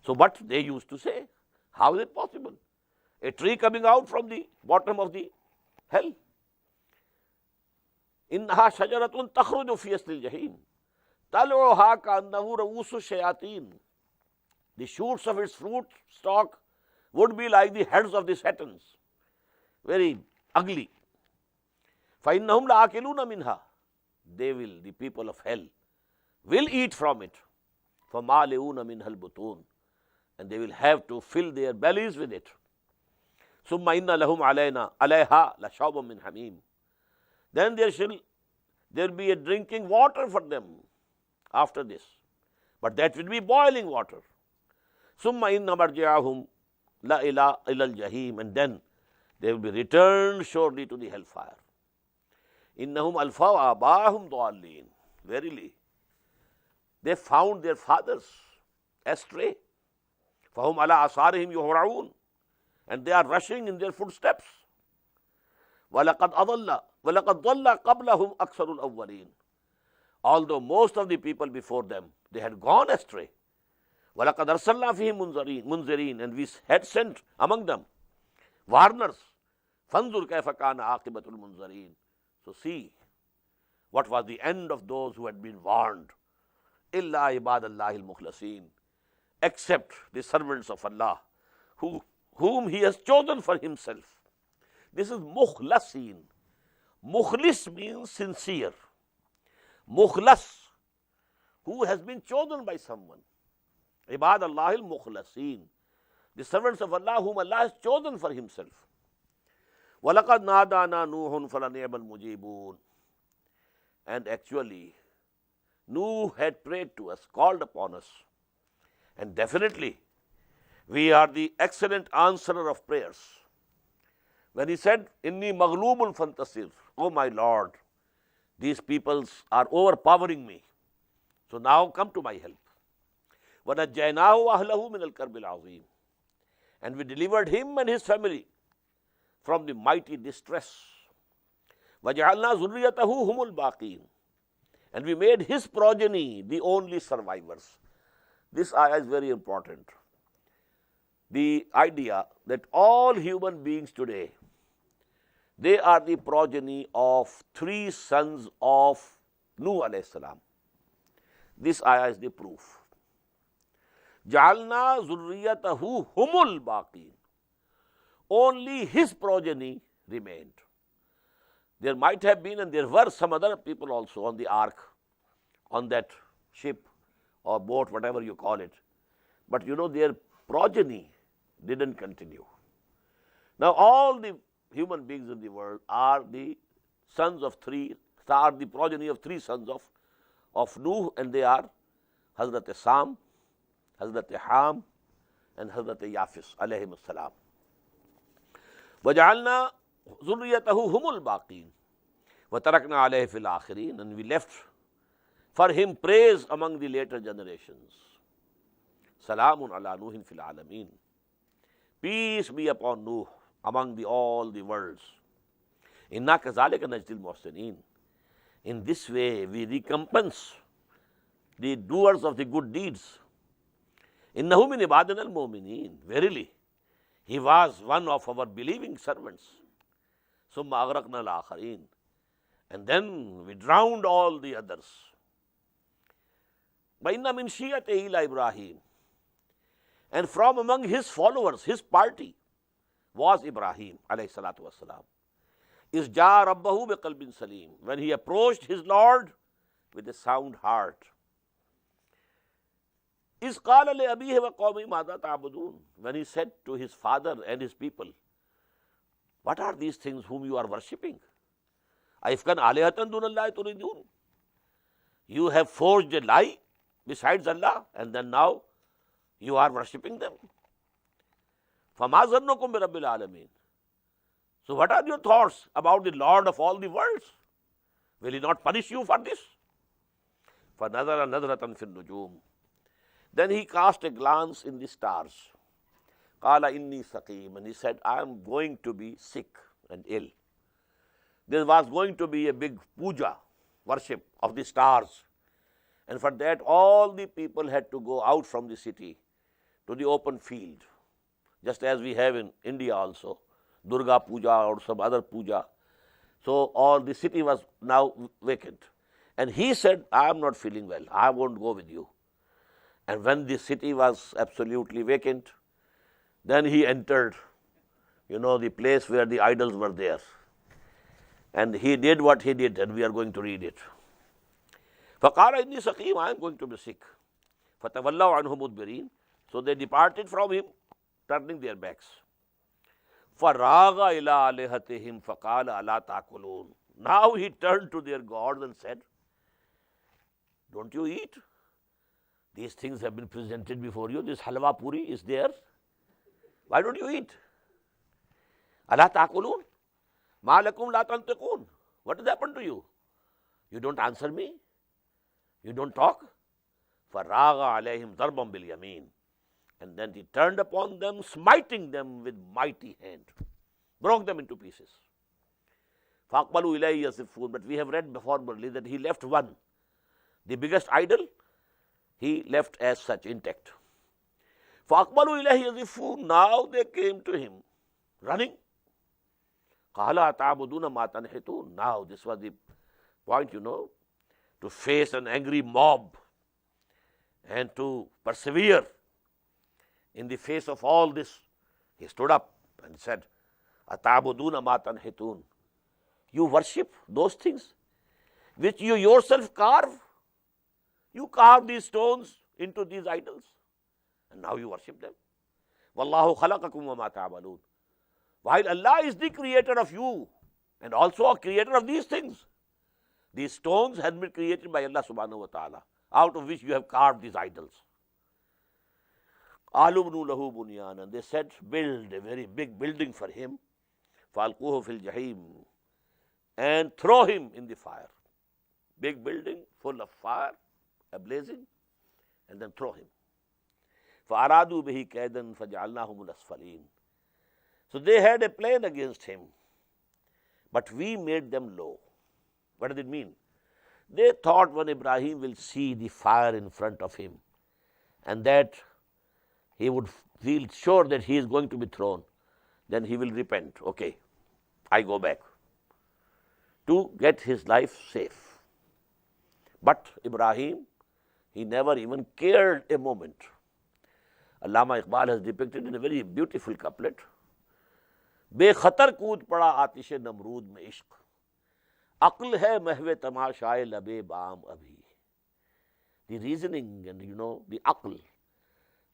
So what they used to say, how is it possible? A tree coming out from the bottom of the hell. إِنَّهَا شَجَرَةٌ تَخْرُجُ فِي أَصْلِ الْجَحِيمِ طَلْعُهَا كَأَنَّهُ رُءُوسُ الشَّيَاطِينِ. The shoots of its fruit stalk would be like the heads of the satans, very ugly. فَإِنَّهُمْ لَآكِلُونَ مِنْهَا. The people of hell will eat from it. فَمَالِئُونَ مِنْهَا الْبُطُونَ. And they will have to fill their bellies with it. ثُمَّ إِنَّ لَهُمْ عَلَيْهَا لَشَوْبٌ مِّنْ حَمِيمٍ. Then there will be a drinking water for them after this, but that will be boiling water. ثُمَّ إِنَّ مَرْجِعَهُمْ لَإِلَى الْجَحِيمِ. And then they will be returned surely to the hellfire. إِنَّهُمْ أَلْفَوْا آبَاءَهُمْ ضَالِّينَ. Verily, they found their fathers astray. فَهُمْ عَلَىٰ آثَارِهِمْ يُهْرَعُونَ. And they are rushing in their footsteps. وَلَقَدْ ضَلَّ قَبْلَهُمْ أَكْثَرُ الْأَوَّلِينَ. Although most of the people before them, they had gone astray. وَلَقَدْ أَرْسَلْنَا فِيهِمْ مُنذِرِينَ. And we had sent among them warners. فَانْظُرْ كَيْفَ كَانَ عَاقِبَةُ الْمُنذَرِينَ. So see what was the end of those who had been warned. إِلَّا عِبَادَ اللَّهِ الْمُخْلَصِينَ. Except the servants of Allah, whom He has chosen for Himself. This is mukhlasin. Mukhlis means sincere. Mukhlas, who has been chosen by someone. Ibad Allah al-mukhlasin. The servants of Allah whom Allah has chosen for Himself. وَلَقَدْ نَادَانَا نُوحٌ فَلَنِعْمَ الْمُجِيبُونَ. And actually, Nuh had prayed to us, called upon us. And definitely, we are the excellent answerer of prayers. When he said, Inni maghlubun fantasir, oh my Lord, these peoples are overpowering me. So now come to my help. وَنَجَّيْنَاهُ وَأَهْلَهُ مِنَ الْكَرْبِ الْعَظِيمِ. And we delivered him and his family from the mighty distress. وَجَعَلْنَا ذُرِّيَّتَهُ هُمُ الْبَاقِينَ. And we made his progeny the only survivors. This ayah is very important. The idea that all human beings today, they are the progeny of 3 sons of Nuh alayhi salam. This ayah is the proof. جَعَلْنَا ذُرِّيَّتَهُ هُمُ الْبَاقِينَ. Only his progeny remained. There might have been, and there were some other people also on the ark, on that ship or boat, whatever you call it. But their progeny didn't continue. Now all the human beings in the world are the progeny of 3 sons of Nuh, and they are Hazrat Sam, Hazrat Ham, and Hazrat Yafis alayhim as-salam. وَجَعَلْنَا ذُرِّيَّتَهُ هُمُ الْبَاقِينَ وَتَرَكْنَا عَلَيْهِ فِي الْآخِرِينَ. And we left for him praise among the later generations. Salamun ala Nuhin fil alamin. Peace be upon Nuh among all the worlds. Inna kazalika najzil muhsinin. In this way we recompense the doers of the good deeds. Innahu min ibadina al-mu'minin. Verily, he was one of our believing servants. Summa aghraqna al-akharin. and then we drowned all the others. وَإِنَّ مِنْ شِيَّتِهِ إِلَى Ibrahim. And from among his followers, his party, was Ibrahim alayhi salatu wassalam. إِذْ جَاءَ رَبَّهُ بِقَلْبٍ سَلِيمٍ. When he approached his Lord with a sound heart. إِذْ قَالَ لِأَبِيهِ وَقَوْمِهِ مَاذَا تَعْبُدُونَ. When he said to his father and his people, what are these things whom you are worshipping? أَإِفْكًا آلِهَةً دُونَ اللَّهِ تُرِيدُونَ. You have forged a lie besides Allah, and then now you are worshipping them. فَمَا ظَنُّكُمْ بِرَبِّ الْعَالَمِينَ. So what are your thoughts about the Lord of all the worlds? Will he not punish you for this? فَنَظَرَ نَظْرَةً فِي النُّجُومِ. Then he cast a glance in the stars. قَالَ إِنِّي سَقِيمٌ. And he said, I am going to be sick and ill. There was going to be a big puja, worship of the stars. And for that, all the people had to go out from the city to the open field, just as we have in India also, Durga Puja or some other puja. So all the city was now vacant. And he said, I am not feeling well, I won't go with you. And when the city was absolutely vacant, then he entered, the place where the idols were there. And he did what he did, and we are going to read it. فَقَالَ إِنِّي سَقِيمٌ. I am going to be sick. فَتَوَلَّوْا عَنْهُ مُدْبِرِينَ. So they departed from him, turning their backs. فَرَاغَ إِلَىٰ آلِهَتِهِمْ فَقَالَ أَلَا تَأْكُلُونَ. Now he turned to their gods and said, don't you eat? These things have been presented before you. This halwa puri is there. Why don't you eat? أَلَا تَأْكُلُونَ. مَا لَكُمْ لَا تَنْطِقُونَ. What has happened to you? You don't answer me? You don't talk? فَرَاغَ عَلَيْهِمْ ضَرْبًا بِالْيَمِينِ. And then he turned upon them, smiting them with mighty hand, broke them into pieces. فَأَقْبَلُوا إِلَيْهِ يَصِفُّونَ. But we have read before that he left one, the biggest idol, he left as such intact. فَأَقْبَلُوا إِلَيْهِ يَصِفُّونَ. Now they came to him, running. قَالَ أَتَعْبُدُونَ مَا تَنْحِتُونَ. Now this was the point, to face an angry mob and to persevere in the face of all this. He stood up and said, أَتَعْبُدُونَ مَا تَنْحِتُونَ. You worship those things which you yourself carve. You carve these stones into these idols, and now you worship them. وَاللَّهُ خَلَقَكُمْ وَمَا تَعْمَلُونَ. While Allah is the creator of you and also a creator of these things. These stones had been created by Allah subhanahu wa ta'ala, out of which you have carved these idols. قَالُوا ابْنُوا لَهُ بُنْيَانًا. And they said, build a very big building for him. فَأَلْقُوهُ فِي الْجَحِيمِ. And throw him in the fire. Big building full of fire, ablazing, and then throw him. فَأَرَادُوا بِهِ كَيْدًا فَجَعَلْنَاهُمُ الْأَسْفَلِينَ. So they had a plan against him, but we made them low. What does it mean? They thought when Ibrahim will see the fire in front of him, and that he would feel sure that he is going to be thrown, then he will repent. Okay, I go back, to get his life safe. But Ibrahim, he never even cared a moment. Allama Iqbal has depicted in a very beautiful couplet, बेखतर कूद पड़ा आतिश नमरूद में इश्क, अक्ल है महवे तमाशाए लबे balm अभी. The reasoning and the aql,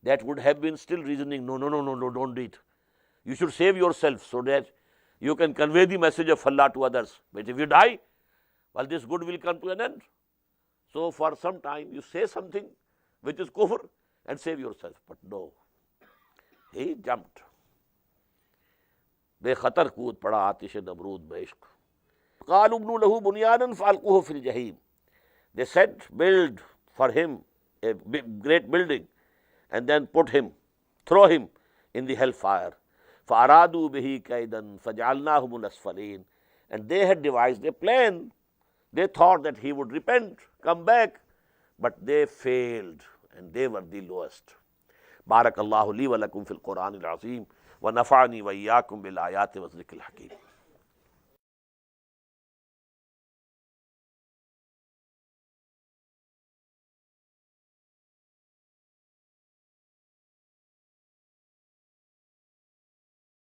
that would have been still reasoning, no, don't do it. You should save yourself so that you can convey the message of Allah to others. But if you die, well, this good will come to an end. So for some time you say something which is kufr and save yourself. But no, he jumped. बेखतर कूद पड़ा आतिश नमरूद में इश्क. क़ालू इब्नु लहू बुनियानन फ़अल्क़ूहु fill Zaheem. They said, build for him a big, great building and then throw him in the hellfire. فَأَرَادُوا بِهِ كَيْدًا فَجَعَلْنَاهُمُ الْأَسْفَلِينَ. And they had devised a plan. They thought that he would repent, come back, but they failed and they were the lowest. بارك الله لي ولكم في القرآن العظيم ونفعني وإياكم بالآيات والذكر الحكيم.